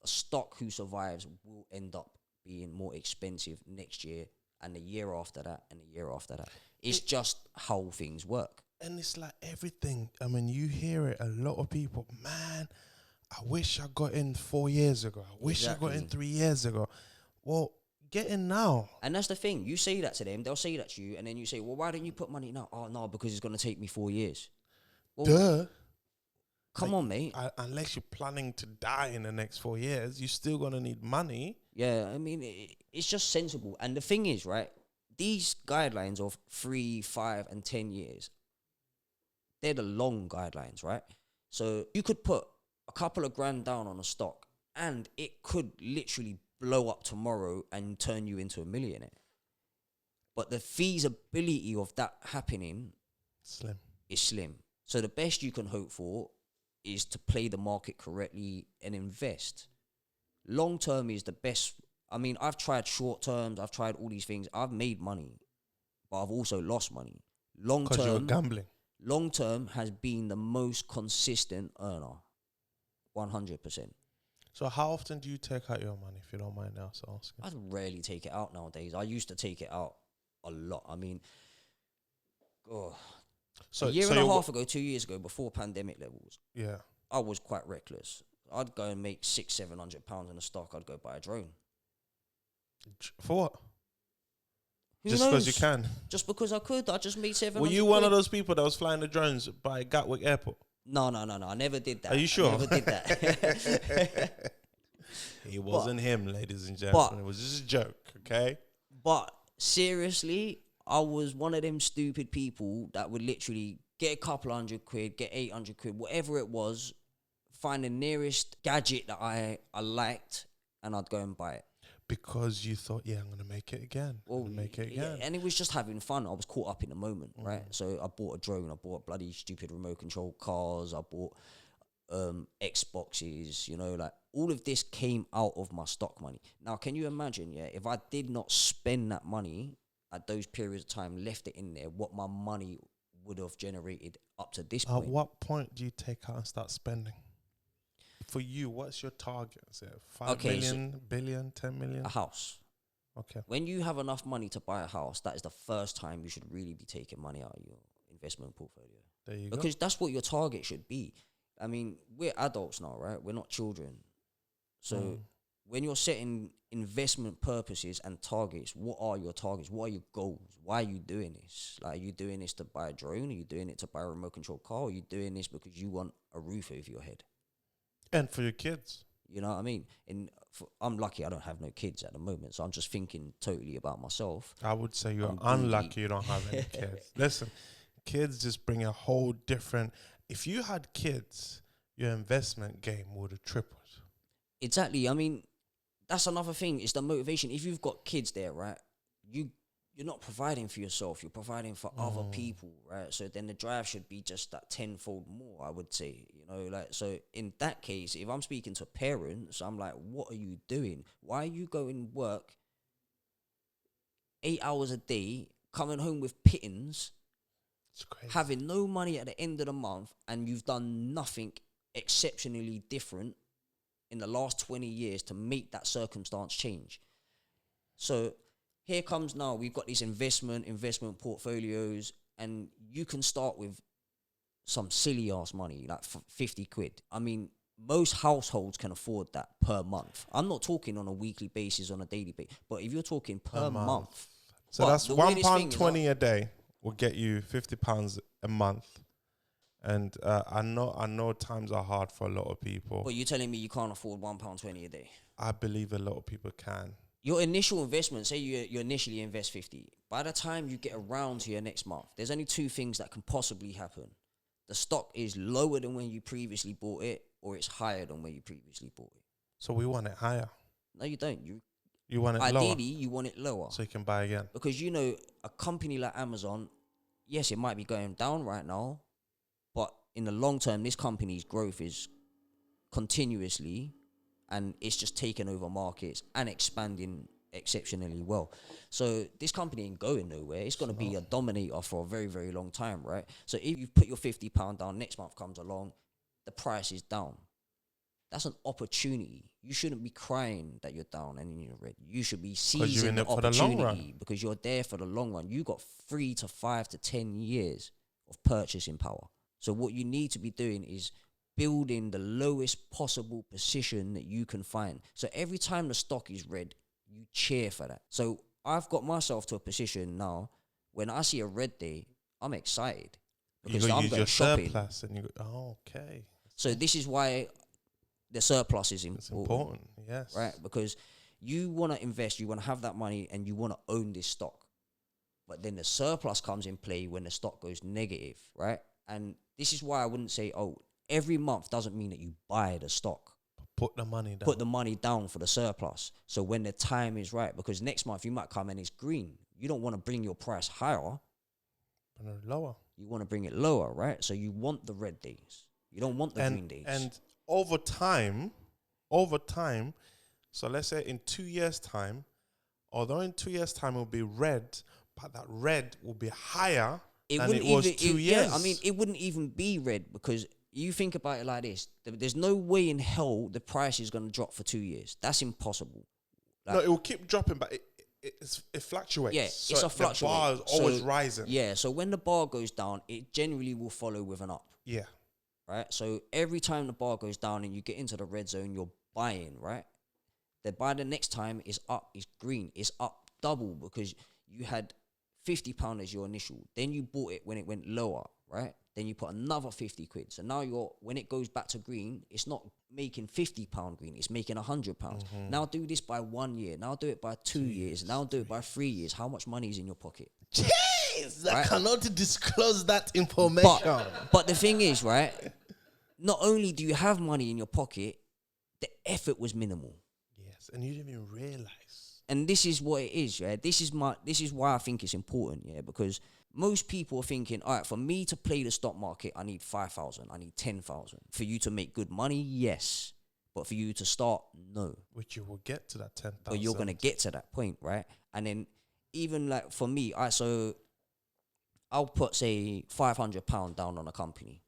A stock who survives will end up being more expensive next year, and the year after that, and the year after that. It's just how things work. And it's like everything. I mean, you hear it, a lot of people, man, I wish I got in 4 years ago. I wish I got in 3 years ago. Well, get in now. And that's the thing. You say that to them, they'll say that to you, and then you say, well, why don't you put money now? Oh, no, because it's going to take me 4 years. Well, duh. Come on, mate. Unless you're planning to die in the next 4 years, you're still going to need money. Yeah, I mean, it's just sensible. And the thing is, right, these guidelines of 3, 5, and 10 years, they're the long guidelines, right? So you could put a couple of grand down on a stock, and it could literally blow up tomorrow and turn you into a millionaire. But the feasibility of that happening is slim. So the best you can hope for is to play the market correctly and invest. Long term is the best. I mean, I've tried short terms, I've tried all these things. I've made money, but I've also lost money. Long term, 'cause you're gambling. Long term has been the most consistent earner, 100%. So how often do you take out your money, if you don't mind us asking? I rarely take it out nowadays. I used to take it out a lot. I mean, a year and a half ago, 2 years ago, before pandemic levels, I was quite reckless. I'd go and make £600-700 in a stock. I'd go buy a drone. For what? Just because you can. Just because I could. I just made 700. Were you one of those people that was flying the drones by Gatwick Airport? No. I never did that. Are you sure? I never did that. It wasn't him, ladies and gentlemen. It was just a joke, okay? But seriously, I was one of them stupid people that would literally get a couple £100, get 800 quid, whatever it was, find the nearest gadget that I liked, and I'd go and buy it. Because you thought, I'm going to make it again. Yeah, and it was just having fun. I was caught up in the moment, right? So I bought a drone. I bought bloody stupid remote control cars. I bought Xboxes, like all of this came out of my stock money. Now, can you imagine, if I did not spend that money at those periods of time, left it in there, what my money would have generated up to this point? At what point do you take out and start spending? For you, what's your target? Is it 5 million, billion, 10 million? A house. Okay. When you have enough money to buy a house, that is the first time you should really be taking money out of your investment portfolio. There you Because that's what your target should be. I mean, we're adults now, right? We're not children. So when you're setting investment purposes and targets, what are your targets? What are your goals? Why are you doing this? Like, are you doing this to buy a drone? Are you doing it to buy a remote control car? Are you doing this because you want a roof over your head? And for your kids. You know what I mean? And I'm lucky I don't have no kids at the moment, so I'm just thinking totally about myself. I would say you're I'm unlucky greedy. you don't have any kids. Listen, kids just bring a whole different... If you had kids, your investment game would have tripled. Exactly. I mean, that's another thing. It's the motivation. If you've got kids there, right, you're not providing for yourself. You're providing for other people, right? So then the drive should be just that tenfold more, I would say. You know, like, so in that case, if I'm speaking to parents, I'm like, what are you doing? Why are you going work 8 hours a day, coming home with pittance, It's crazy. having no money at the end of the month, and you've done nothing exceptionally different in the last 20 years to make that circumstance change? So here comes now, we've got these investment portfolios, and you can start with some silly ass money, like 50 quid. I mean, most households can afford that per month. I'm not talking on a weekly basis, on a daily basis, but if you're talking per month. So that's the weirdest thing is £1.20 a day will get you £50 a month. And I know times are hard for a lot of people. But you're telling me you can't afford £1.20 a day? I believe a lot of people can. Your initial investment, say you initially invest 50. By the time you get around to your next month, there's only two things that can possibly happen. The stock is lower than when you previously bought it, or it's higher than when you previously bought it. So we want it higher. No, you don't. You want it Ideally, lower. you want it lower. So you can buy again. Because, you know, a company like Amazon, yes, it might be going down right now, but in the long term, this company's growth is continuously, and it's just taking over markets and expanding exceptionally well. So this company ain't going nowhere. It's going to be a dominator for a very, very long time, right? So if you put your £50 down, next month comes along, the price is down. That's an opportunity. You shouldn't be crying that you're down and you're red. You should be seizing the opportunity because you're there for the long run. You got 3 to 5 to 10 years of purchasing power. So what you need to be doing is building the lowest possible position that you can find. So every time the stock is red, you cheer for that. So I've got myself to a position now, when I see a red day, I'm excited. Because I'm going shopping. Surplus and you go, okay. So this is why the surplus is important. It's important, yes. Right? Because you want to invest, you want to have that money, and you want to own this stock. But then the surplus comes in play when the stock goes negative, right? And this is why I wouldn't say, every month doesn't mean that you buy the stock. Put the money down. Put the money down for the surplus. So when the time is right, because next month you might come and it's green. You don't want to bring your price higher. Lower. You want to bring it lower, right? So you want the red days. You don't want the green days. And over time, so let's say in 2 years' time, although in 2 years' time it will be red, but that red will be higher than it was 2 years. Yeah, I mean, it wouldn't even be red, because you think about it like this. There's no way in hell the price is going to drop for 2 years. That's impossible. No, it will keep dropping, but it fluctuates. Yeah, so it's a fluctuate. The bar is always rising. Yeah, so when the bar goes down, it generally will follow with an up. Yeah. Right? So every time the bar goes down and you get into the red zone, you're buying, right? Then by the next time, it's up, it's green, it's up double, because you had £50 as your initial. Then you bought it when it went lower, right? Then you put another 50 quid. So now when it goes back to green, it's not making £50 green, it's making £100. Now do this by 1 year. Now do it by 2 years. Now do it by 3 years. How much money is in your pocket? Jeez, right? I cannot disclose that information. But the thing is, right? Not only do you have money in your pocket, the effort was minimal. Yes, and you didn't even realize. And this is what it is, yeah. This is why I think it's important, yeah, because most people are thinking, all right, for me to play the stock market, I need 5,000, I need 10,000. For you to make good money, yes. But for you to start, no. Which you will get to that 10,000. But you're going to get to that point, right? And then even like for me, I'll put, say, £500 down on a company.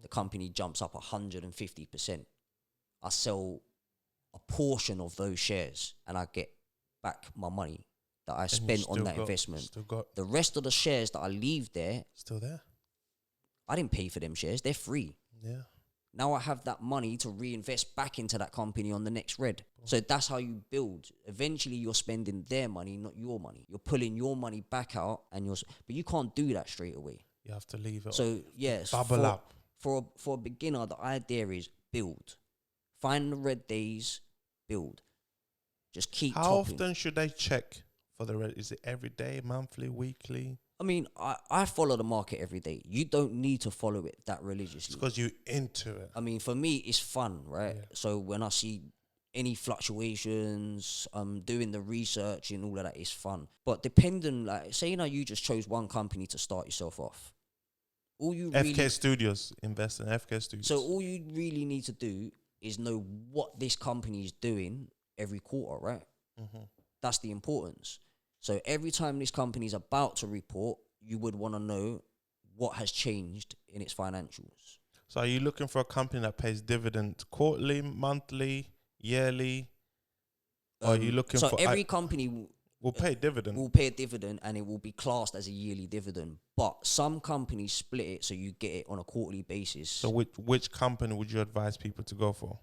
The company jumps up 150%. I sell a portion of those shares and I get back my money that I And you spent on still that got- investment. Still got The rest of the shares that I leave there, still there. I didn't pay for them shares. They're free. Yeah. Now I have that money to reinvest back into that company on the next red. So that's how you build. Eventually, you're spending their money, not your money. You're pulling your money back out, but you can't do that straight away. You have to leave it. So yes, bubble up. for a beginner. The idea is build, find the red days, build. Just keep. How topping. often should they check for the red? Is it every day, monthly, weekly? I mean, I follow the market every day. You don't need to follow it that religiously. It's because you're into it. I mean, for me, it's fun, right? Yeah. So when I see any fluctuations, doing the research and all of that is fun. But depending, like, say now you just chose one company to start yourself off. All you FK Studios, invest in FK Studios. So all you really need to do is know what this company is doing every quarter, right? Mm-hmm. That's the importance. So every time this company is about to report, you would want to know what has changed in its financials. So are you looking for a company that pays dividend quarterly, monthly, yearly? Or are you looking so for... every company will pay dividend. will pay a dividend and it will be classed as a yearly dividend. But some companies split it so you get it on a quarterly basis. So which company would you advise people to go for?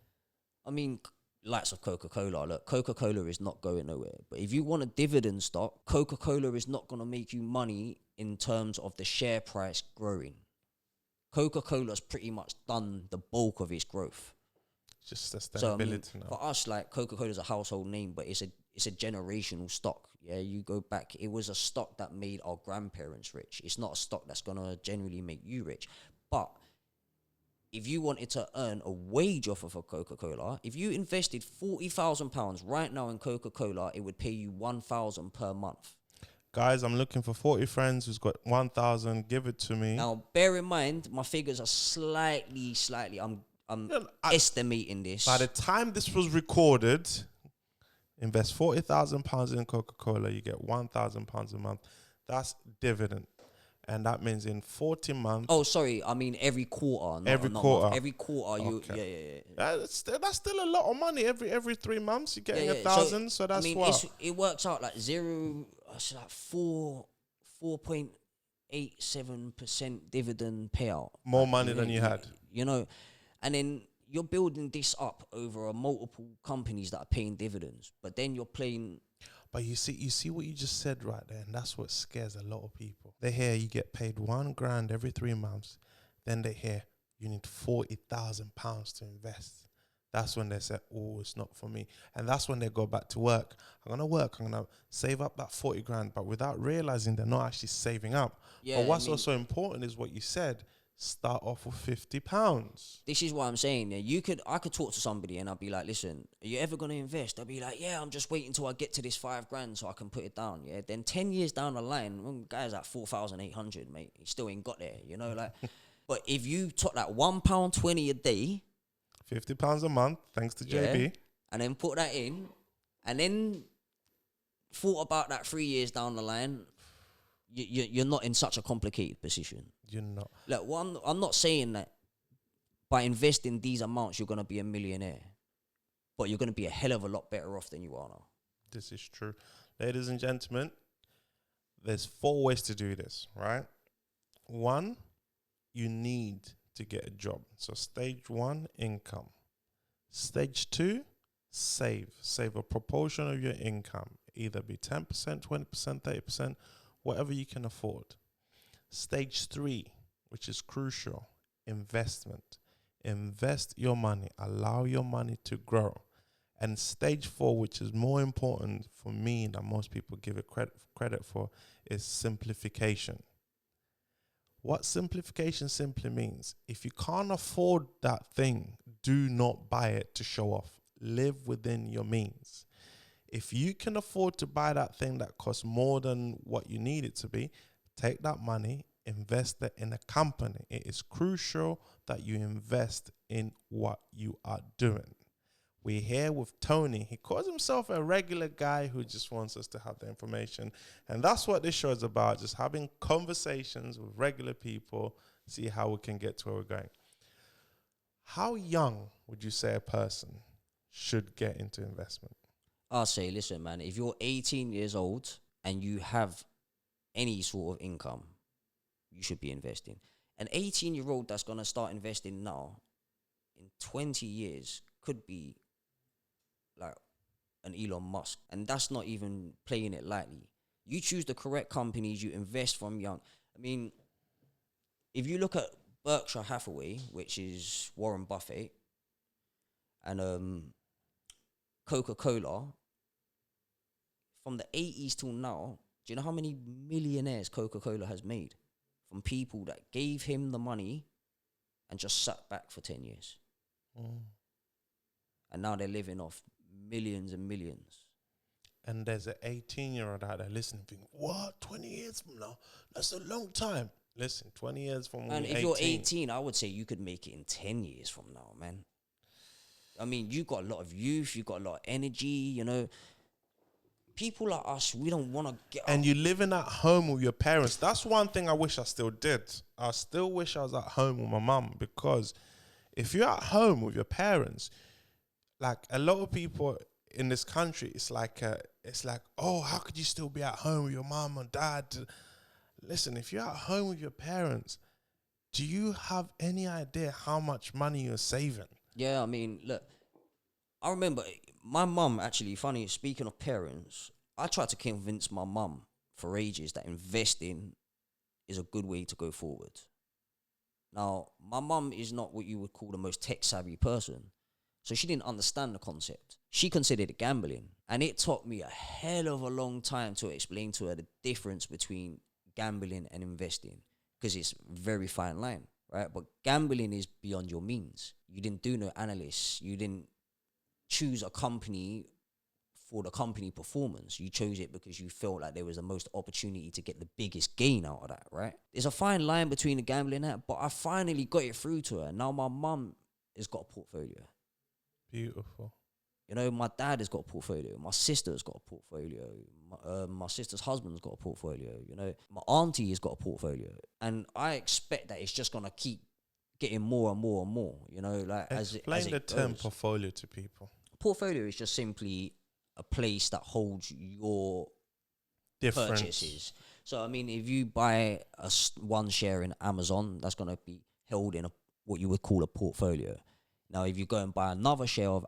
I mean, likes of Coca-Cola. Look, Coca-Cola is not going nowhere. But if you want a dividend stock, Coca-Cola is not going to make you money in terms of the share price growing. Coca-Cola's pretty much done the bulk of its growth. Just sustainability So I mean, now. for us, like, Coca-Cola's a household name, but it's a generational stock. Yeah, you go back, it was a stock that made our grandparents rich. It's not a stock that's gonna generally make you rich. But if you wanted to earn a wage off of a Coca-Cola, if you invested £40,000 right now in Coca-Cola, it would pay you £1,000 per month. Guys, I'm looking for 40 friends who's got 1,000. Give it to me. Now, bear in mind, my figures are slightly. I'm estimating this. By the time this was recorded, invest £40,000 in Coca-Cola, you get £1,000 a month. That's dividend. And that means in 40 months... Oh, sorry. I mean every quarter. Every quarter. Month. Every quarter. Okay. That's still a lot of money. Every 3 months, you're getting 1,000. So that's it works out like 4.87% dividend payout. More money than you had. You know, and then you're building this up over a multiple companies that are paying dividends. But then you're playing... But you see what you just said right there, and that's what scares a lot of people. They hear you get paid £1,000 every 3 months, then they hear you need £40,000 to invest. That's when they say, "Oh, it's not for me," and that's when they go back to work. I'm gonna save up that 40 grand, but without realizing they're not actually saving up. Yeah, but what's also important is what you said. Start off with £50. This is what I'm saying. Yeah, I could talk to somebody and I'd be like, "Listen, are you ever gonna invest?" They'll be like, "Yeah, I'm just waiting till I get to this £5,000 so I can put it down." Yeah, then 10 years down the line, when guy's at 4,800, mate, he still ain't got there. You know, like. But if you took that £1.20 a day, £50 a month, thanks to JB, and then put that in, and then thought about that 3 years down the line, you're not in such a complicated position. You're not. Like, I'm not saying that by investing these amounts you're gonna be a millionaire, but you're gonna be a hell of a lot better off than you are now. This is true. Ladies and gentlemen, there's 4 ways to do this, right? 1, you need to get a job. So stage 1, income. Stage 2, save. Save a proportion of your income. Either be 10%, 20%, 30%, whatever you can afford. Stage 3, which is crucial, investment. Invest your money. Allow your money to grow. And stage 4, which is more important for me than most people give it credit for, is simplification. What simplification simply means, if you can't afford that thing, do not buy it to show off. Live within your means. If you can afford to buy that thing that costs more than what you need it to be, take that money, invest it in a company. It is crucial that you invest in what you are doing. We're here with Tony. He calls himself a regular guy who just wants us to have the information. And that's what this show is about, just having conversations with regular people, see how we can get to where we're going. How young would you say a person should get into investment? I'll say, listen, man, if you're 18 years old and you have any sort of income, you should be investing. An 18-year-old that's going to start investing now, in 20 years, could be like an Elon Musk. And that's not even playing it lightly. You choose the correct companies, you invest from young. I mean, if you look at Berkshire Hathaway, which is Warren Buffett, and Coca-Cola, from the 80s till now, do you know how many millionaires Coca-Cola has made? From people that gave him the money and just sat back for 10 years. And now they're living off millions and millions. And there's an 18-year-old out there listening, thinking, what, 20 years from now? That's a long time. Listen, 20 years from when And if you're 18, I would say you could make it in 10 years from now, man. I mean, you got a lot of youth, you got a lot of energy, you know. People like us, we don't want to get And up. you're living at home with your parents. That's one thing I wish I still did. I still wish I was at home with my mum, because if you're at home with your parents, like a lot of people in this country, it's like, oh, how could you still be at home with your mum and dad? Listen, if you're at home with your parents, do you have any idea how much money you're saving? Yeah, I mean, look, I remember my mum, actually, funny, speaking of parents, I tried to convince my mum for ages that investing is a good way to go forward. Now, my mum is not what you would call the most tech-savvy person, so she didn't understand the concept. She considered it gambling, and it took me a hell of a long time to explain to her the difference between gambling and investing, because it's a very fine line, right? But gambling is beyond your means. You didn't do no analysis. You didn't choose a company for the company performance. You chose it because you felt like there was the most opportunity to get the biggest gain out of that, right? There's a fine line between the gambling and that, but I finally got it through to her. Now my mum has got a portfolio. Beautiful. You know, my dad has got a portfolio. My sister's got a portfolio. My sister's husband's got a portfolio. You know, my auntie has got a portfolio. And I expect that it's just going to keep getting more and more and more, you know, like Explain the term portfolio to people. Portfolio is just simply a place that holds your purchases. So, I mean, if you buy one share in Amazon, that's going to be held in what you would call a portfolio. Now, if you go and buy another share of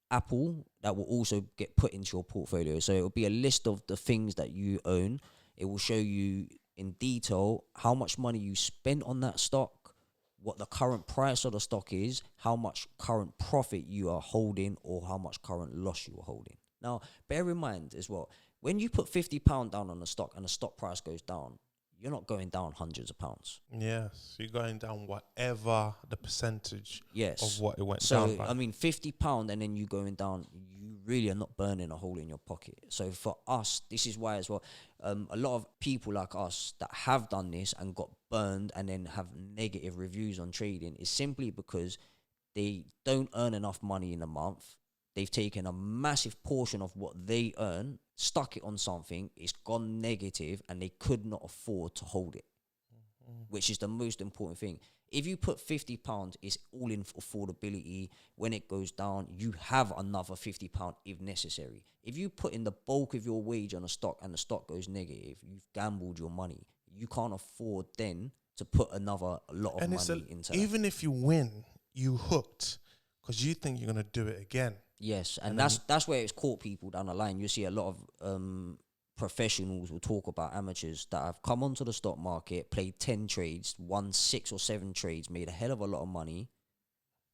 Apple, that will also get put into your portfolio. So it will be a list of the things that you own. It will show you in detail how much money you spent on that stock, what the current price of the stock is, how much current profit you are holding, or how much current loss you are holding. Now, bear in mind as well, when you put £50 down on a stock and the stock price goes down, you're not going down hundreds of pounds. Yes, you're going down whatever the percentage of what it went down. So, I mean, £50 and then you going down, you really are not burning a hole in your pocket. So for us, this is why as well, a lot of people like us that have done this and got burned and then have negative reviews on trading is simply because they don't earn enough money in a month. They've taken a massive portion of what they earn, stuck it on something, it's gone negative, and they could not afford to hold it, which is the most important thing. If you put £50, it's all in affordability. When it goes down, you have another £50 if necessary. If you put in the bulk of your wage on a stock and the stock goes negative, you've gambled your money. You can't afford then to put another lot of money into that. Even if you win, you hooked because you think you're going to do it again. Yes, and that's where it's caught people down the line. You see a lot of professionals will talk about amateurs that have come onto the stock market, played 10 trades, won 6 or 7 trades, made a hell of a lot of money,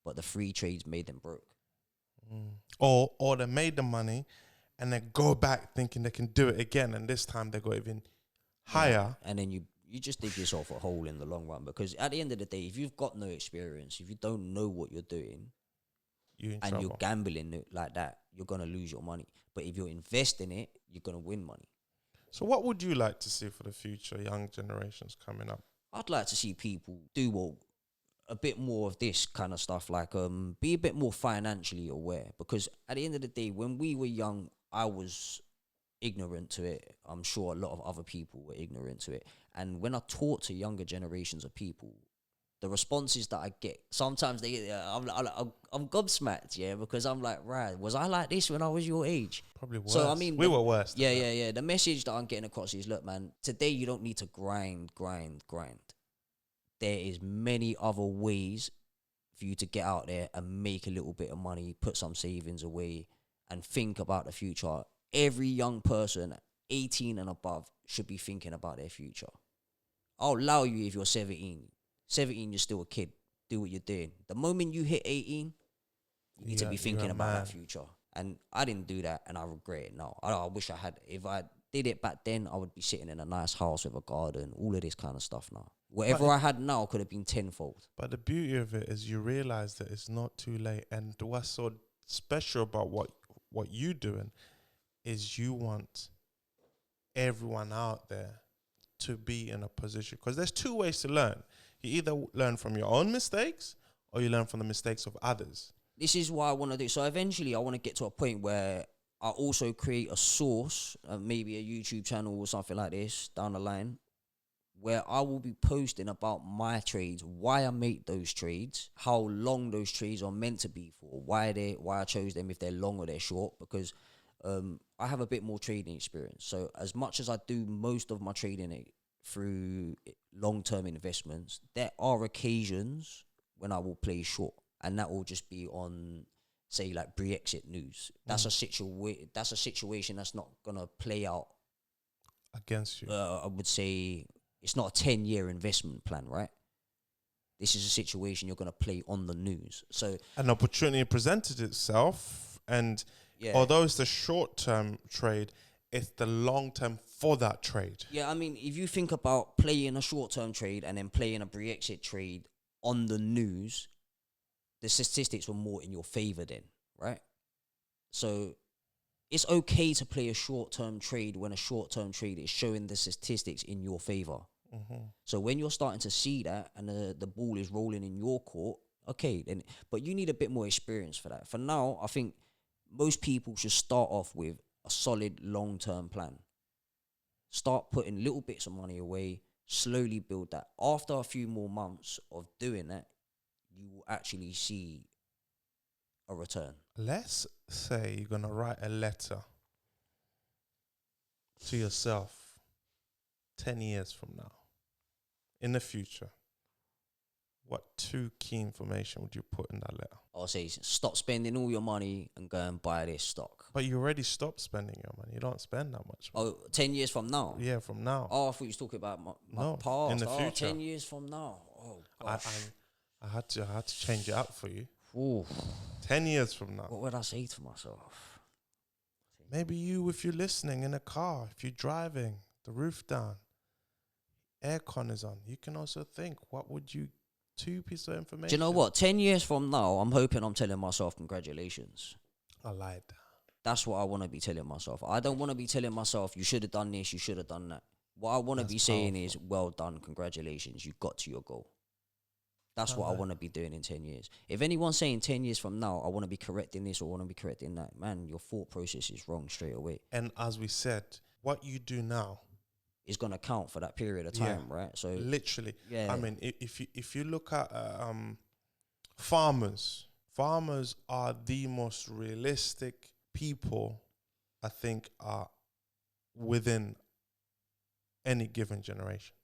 but the 3 trades made them broke. Or they made the money and then go back thinking they can do it again, and this time they go even higher. And then you just dig yourself a hole in the long run, because at the end of the day, if you've got no experience, if you don't know what you're doing, and you're gambling it like that, you're going to lose your money. But if you're investing it, you're going to win money. So what would you like to see for the future, young generations coming up? I'd like to see people do a bit more of this kind of stuff, like be a bit more financially aware. Because at the end of the day, when we were young, I was ignorant to it. I'm sure a lot of other people were ignorant to it. And when I taught to younger generations of people, the responses that I get, sometimes I'm gobsmacked, yeah, because I'm like, right, was I like this when I was your age? Probably worse. So I mean, we were worse. Yeah. The message that I'm getting across is, look, man, today you don't need to grind. There is many other ways for you to get out there and make a little bit of money, put some savings away, and think about the future. Every young person, 18 and above, should be thinking about their future. I'll allow you if you're 17. 17, you're still a kid. Do what you're doing. The moment you hit 18, you need to be thinking about that future. And I didn't do that, and I regret it now. I wish I had. If I did it back then, I would be sitting in a nice house with a garden, all of this kind of stuff now. Whatever I had now could have been tenfold. But the beauty of it is you realize that it's not too late. And what's so special about what you doing is you want everyone out there to be in a position. Because there's two ways to learn. You either learn from your own mistakes or you learn from the mistakes of others. This is what I want to do. So eventually I want to get to a point where I also create a source, maybe a YouTube channel or something like this down the line, where I will be posting about my trades, why I make those trades, how long those trades are meant to be for, why I chose them, if they're long or they're short, because I have a bit more trading experience. So as much as I do most of my trading through long-term investments, there are occasions when I will play short, and that will just be on, say, like Brexit news. That's a situation that's not gonna play out against you. I would say it's not a 10-year investment plan, right? This is a situation you're gonna play on the news. So an opportunity presented itself, and although it's the short-term trade, it's the long-term for that trade. Yeah, I mean, if you think about playing a short-term trade and then playing a Brexit trade on the news, the statistics were more in your favor then, right? So it's okay to play a short-term trade when a short-term trade is showing the statistics in your favor. Mm-hmm. So when you're starting to see that and the ball is rolling in your court, okay, then, but you need a bit more experience for that. For now, I think most people should start off with a solid long-term plan. Start putting little bits of money away, slowly build that. After a few more months of doing that, you will actually see a return. Let's say you're going to write a letter to yourself 10 years from now, in the future. What two key information would you put in that letter? I'll say stop spending all your money and go and buy this stock. But you already stopped spending your money. You don't spend that much money. 10 years from now? Yeah, from now. Oh, I thought you was talking about my past. In the future. 10 years from now. Oh, gosh. I had to change it up for you. Ooh. 10 years from now. What would I say to myself? Maybe you, if you're listening in a car, if you're driving, the roof down, aircon is on, you can also think, what would you, two pieces of information? Do you know what? 10 years from now, I'm hoping I'm telling myself congratulations. I lied. That's what I want to be telling myself. I don't want to be telling myself, you should have done this, you should have done that. What I want to be saying is, well done, congratulations, you got to your goal. That's what I want to be doing in 10 years. If anyone's saying 10 years from now, I want to be correcting this or want to be correcting that, man, your thought process is wrong straight away. And as we said, what you do now is going to count for that period of time, right? So literally, I mean, if you look at farmers are the most realistic people, I think, are within any given generation.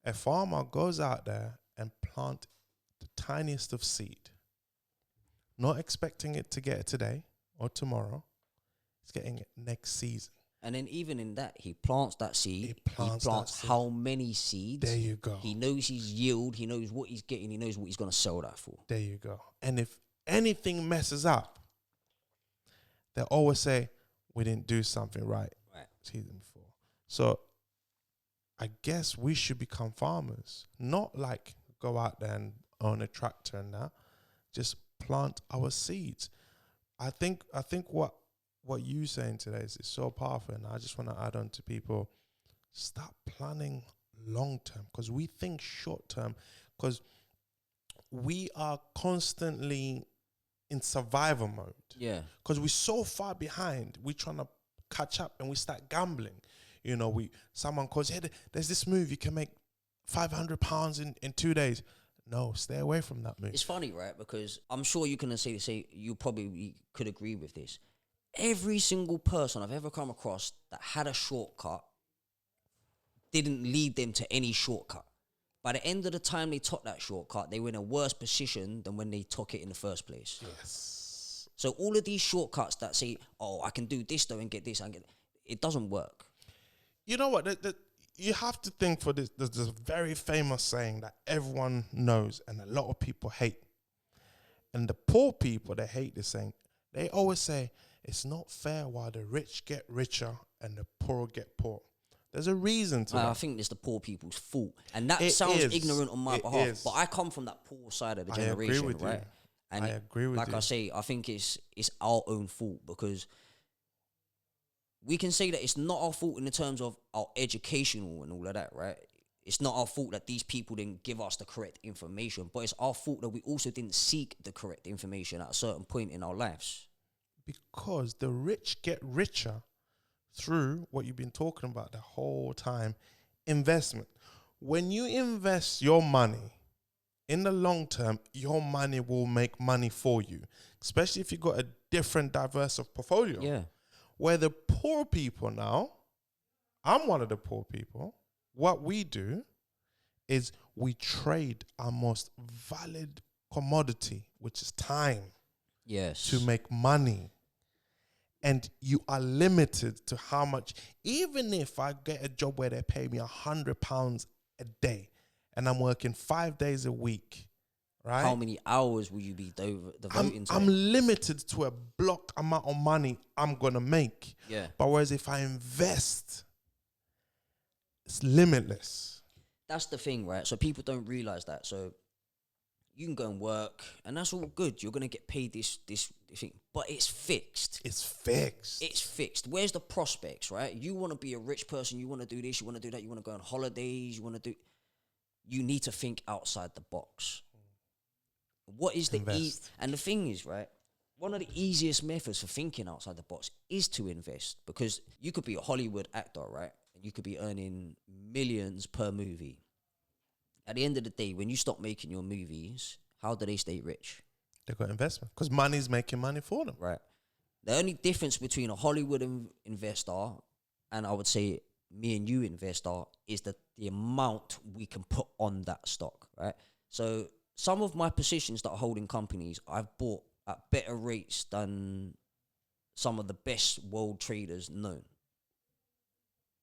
A farmer goes out there and plant the tiniest of seed, not expecting it to get it today or tomorrow. He's getting it next season. And then even in that, he plants that seed. He plants how many seeds. There you go. He knows his yield. He knows what he's getting. He knows what he's going to sell that for. There you go. And if anything messes up, they always say, we didn't do something right season before. So I guess we should become farmers. Not like go out there and own a tractor and that. Just plant our seeds. I think what you're saying today is so powerful, and I just want to add on to people, start planning long term, because we think short term, because we are constantly in survival mode. Yeah. Because we're so far behind, we're trying to catch up and we start gambling. You know, someone calls, hey, there's this move, you can make £500 in 2 days. No, stay away from that move. It's funny, right? Because I'm sure you can say you probably could agree with this. Every single person I've ever come across that had a shortcut didn't lead them to any shortcut. By the end of the time they took that shortcut, they were in a worse position than when they took it in the first place. Yes. So all of these shortcuts that say, oh, I can do this though and get this, it doesn't work. You know what? You have to think for this. There's this very famous saying that everyone knows and a lot of people hate. And the poor people, they hate this saying. They always say, it's not fair while the rich get richer and the poor get poor. There's a reason to that. I think it's the poor people's fault. And that It sounds is. ignorant on my It behalf. is. But I come from that poor side of the I generation, agree with right? you. And I agree with like you. I say, I think it's our own fault, because we can say that it's not our fault in the terms of our educational and all of that, right? It's not our fault that these people didn't give us the correct information, but it's our fault that we also didn't seek the correct information at a certain point in our lives. Because the rich get richer through what you've been talking about the whole time, investment. When you invest your money, in the long term, your money will make money for you, especially if you've got a different, diverse of portfolio. Yeah. Where the poor people now, I'm one of the poor people, what we do is we trade our most valid commodity, which is time, Yes. to make money. And you are limited to how much, even if I get a job where they pay me £100 a day and I'm working 5 days a week, right? How many hours will you be devoting to I'm it? limited to a block amount of money I'm going to make. Yeah. But whereas if I invest, it's limitless. That's the thing, right? So people don't realize that. So you can go and work, and that's all good. You're gonna get paid this thing, but it's fixed. It's fixed. It's fixed. Where's the prospects, right? You want to be a rich person. You want to do this. You want to do that. You want to go on holidays. You need to think outside the box. What is the and the thing is, right? One of the easiest methods for thinking outside the box is to invest, because you could be a Hollywood actor, right? And you could be earning millions per movie. At the end of the day, when you stop making your movies, how do they stay rich? They got investment because money's making money for them. Right. The only difference between a Hollywood investor and I would say me and you investor is that the amount we can put on that stock, right? So some of my positions that I hold in companies, I've bought at better rates than some of the best world traders known.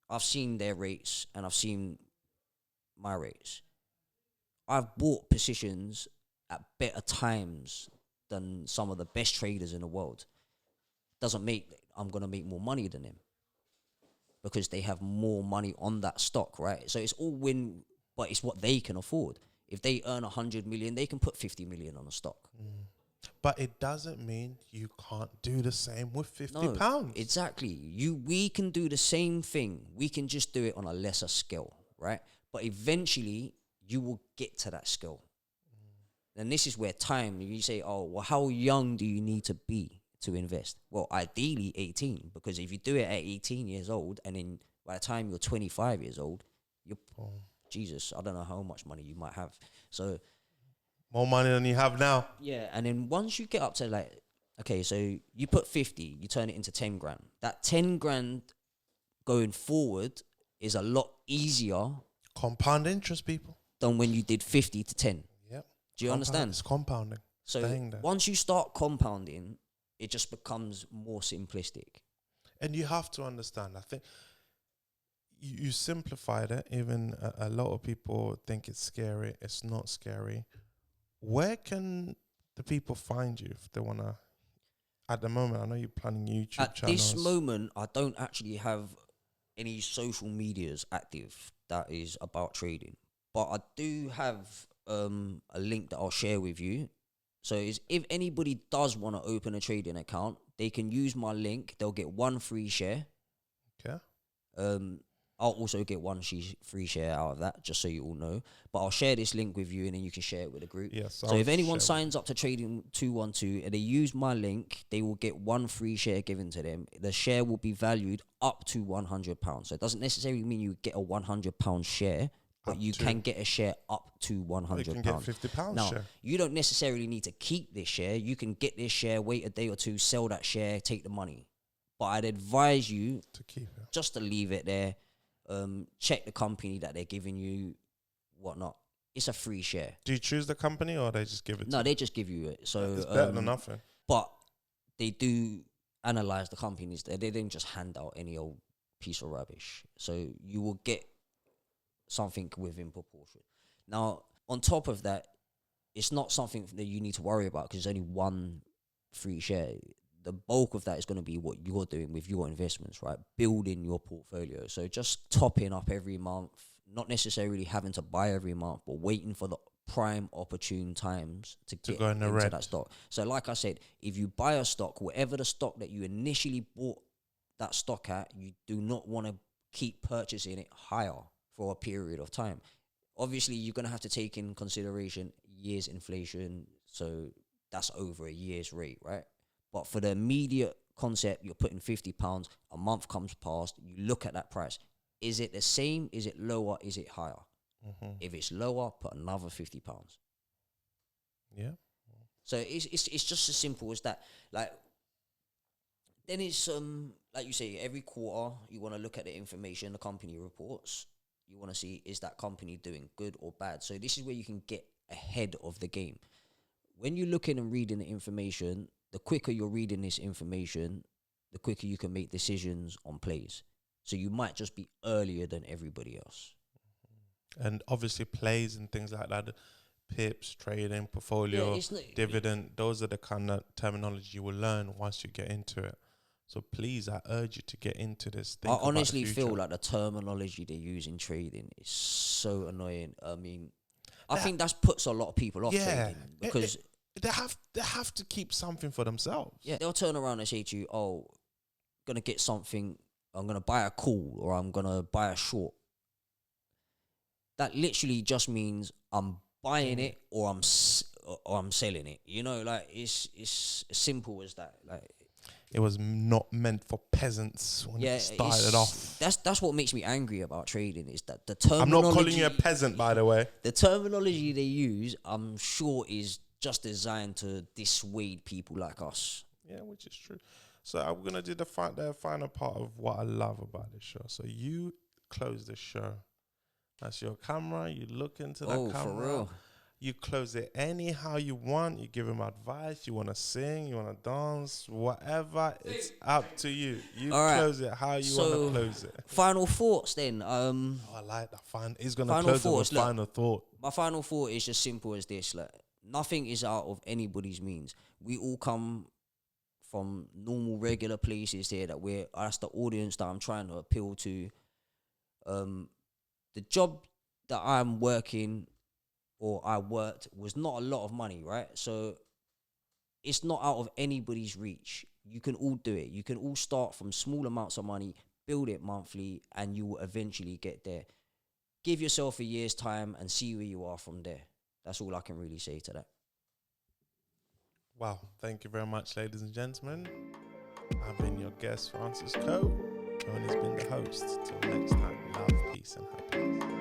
I've seen their rates and I've seen my rates. I've bought positions at better times than some of the best traders in the world. Doesn't make I'm going to make more money than them, because they have more money on that stock, right? So it's all win, but it's what they can afford. If they earn 100 million, they can put 50 million on a stock. But it doesn't mean you can't do the same with £50. No, exactly. We can do the same thing. We can just do it on a lesser scale, right? But eventually, you will get to that scale. And this is where time, you say, oh, well, how young do you need to be to invest? Well, ideally 18, because if you do it at 18 years old, and then by the time you're 25 years old, Jesus, I don't know how much money you might have. So more money than you have now. yeah, and then once you get up to like, okay, so you put 50, you turn it into 10 grand. That 10 grand going forward is a lot easier Compound interest, people. than when you did 50 to 10. Yep. Do you understand? It's compounding. So once you start compounding, it just becomes more simplistic. And you have to understand, I think you simplified it. Even a lot of people think it's scary. It's not scary. Where can the people find you if they want to? At the moment, I know you're planning YouTube channels. At this moment, I don't actually have any social medias active that is about trading. But I do have a link that I'll share with you. So if anybody does want to open a trading account, they can use my link. They'll get one free share. Okay. I'll also get one free share out of that, just so you all know. But I'll share this link with you, and then you can share it with the group. Yes. So if anyone signs up to Trading 212 and they use my link, they will get one free share given to them. The share will be valued up to £100. So it doesn't necessarily mean you get a £100 share, but you can get a share up to £100. You can get £50 now, share. you don't necessarily need to keep this share. You can get this share, wait a day or two, sell that share, take the money. But I'd advise you To keep it. just to leave it there. Check the company that they're giving you, whatnot. It's a free share. Do you choose the company or they just give it to you? No, they just give you it. So it's better than nothing. But they do analyze the companies there. They didn't just hand out any old piece of rubbish. So you will get something within proportion. Now, on top of that, it's not something that you need to worry about because there's only one free share. The bulk of that is going to be what you're doing with your investments, right? Building your portfolio. So just topping up every month, not necessarily having to buy every month, but waiting for the prime opportune times to get go in the into red. that stock. So like I said, if you buy a stock, whatever the stock that you initially bought that stock at, you do not want to keep purchasing it higher for a period of time. Obviously, you're going to have to take in consideration year's inflation. So that's over a year's rate, right? But for the immediate concept, you're putting £50, a month comes past, you look at that price. Is it the same? Is it lower? Is it higher? Mm-hmm. If it's lower, put another £50. Yeah. So it's just as simple as that. Like, then it's like you say, every quarter you want to look at the information, the company reports. You want to see, is that company doing good or bad? So this is where you can get ahead of the game. When you're looking and reading the information, the quicker you're reading this information, the quicker you can make decisions on plays. So you might just be earlier than everybody else. And obviously plays and things like that, pips, trading, portfolio, dividend, those are the kind of terminology you will learn once you get into it. So please, I urge you to get into this. I honestly feel like the terminology they use in trading is so annoying. I mean, I think that puts a lot of people off trading because they have to keep something for themselves. Yeah, they'll turn around and say to you, "Oh, gonna get something. I'm gonna buy a call or I'm gonna buy a short." That literally just means I'm buying it or I'm selling it. You know, like it's as simple as that. Like, it was not meant for peasants when it started off. That's what makes me angry about trading is that the terminology. I'm not calling you a peasant, by the way. The terminology they use, I'm sure, is just designed to dissuade people like us. Yeah, which is true. So I'm gonna do the final part of what I love about this show. So you close the show. That's your camera. You look into that camera. For real. You close it anyhow you want. You give them advice. You want to sing. You want to dance. Whatever. It's up to you. You close it how you want to close it. Final thoughts then. I like that. He's going to close it with final thought. My final thought is just simple as this. Like, nothing is out of anybody's means. We all come from normal, regular places here that's the audience that I'm trying to appeal to. The job that I'm working or I worked was not a lot of money, right? So it's not out of anybody's reach. You can all do it. You can all start from small amounts of money, build it monthly, and you will eventually get there. Give yourself a year's time and see where you are from there. That's all I can really say to that. Wow. Thank you very much, ladies and gentlemen. I've been your guest, Francis Koh. John has been the host. Till next time, love, peace, and happiness.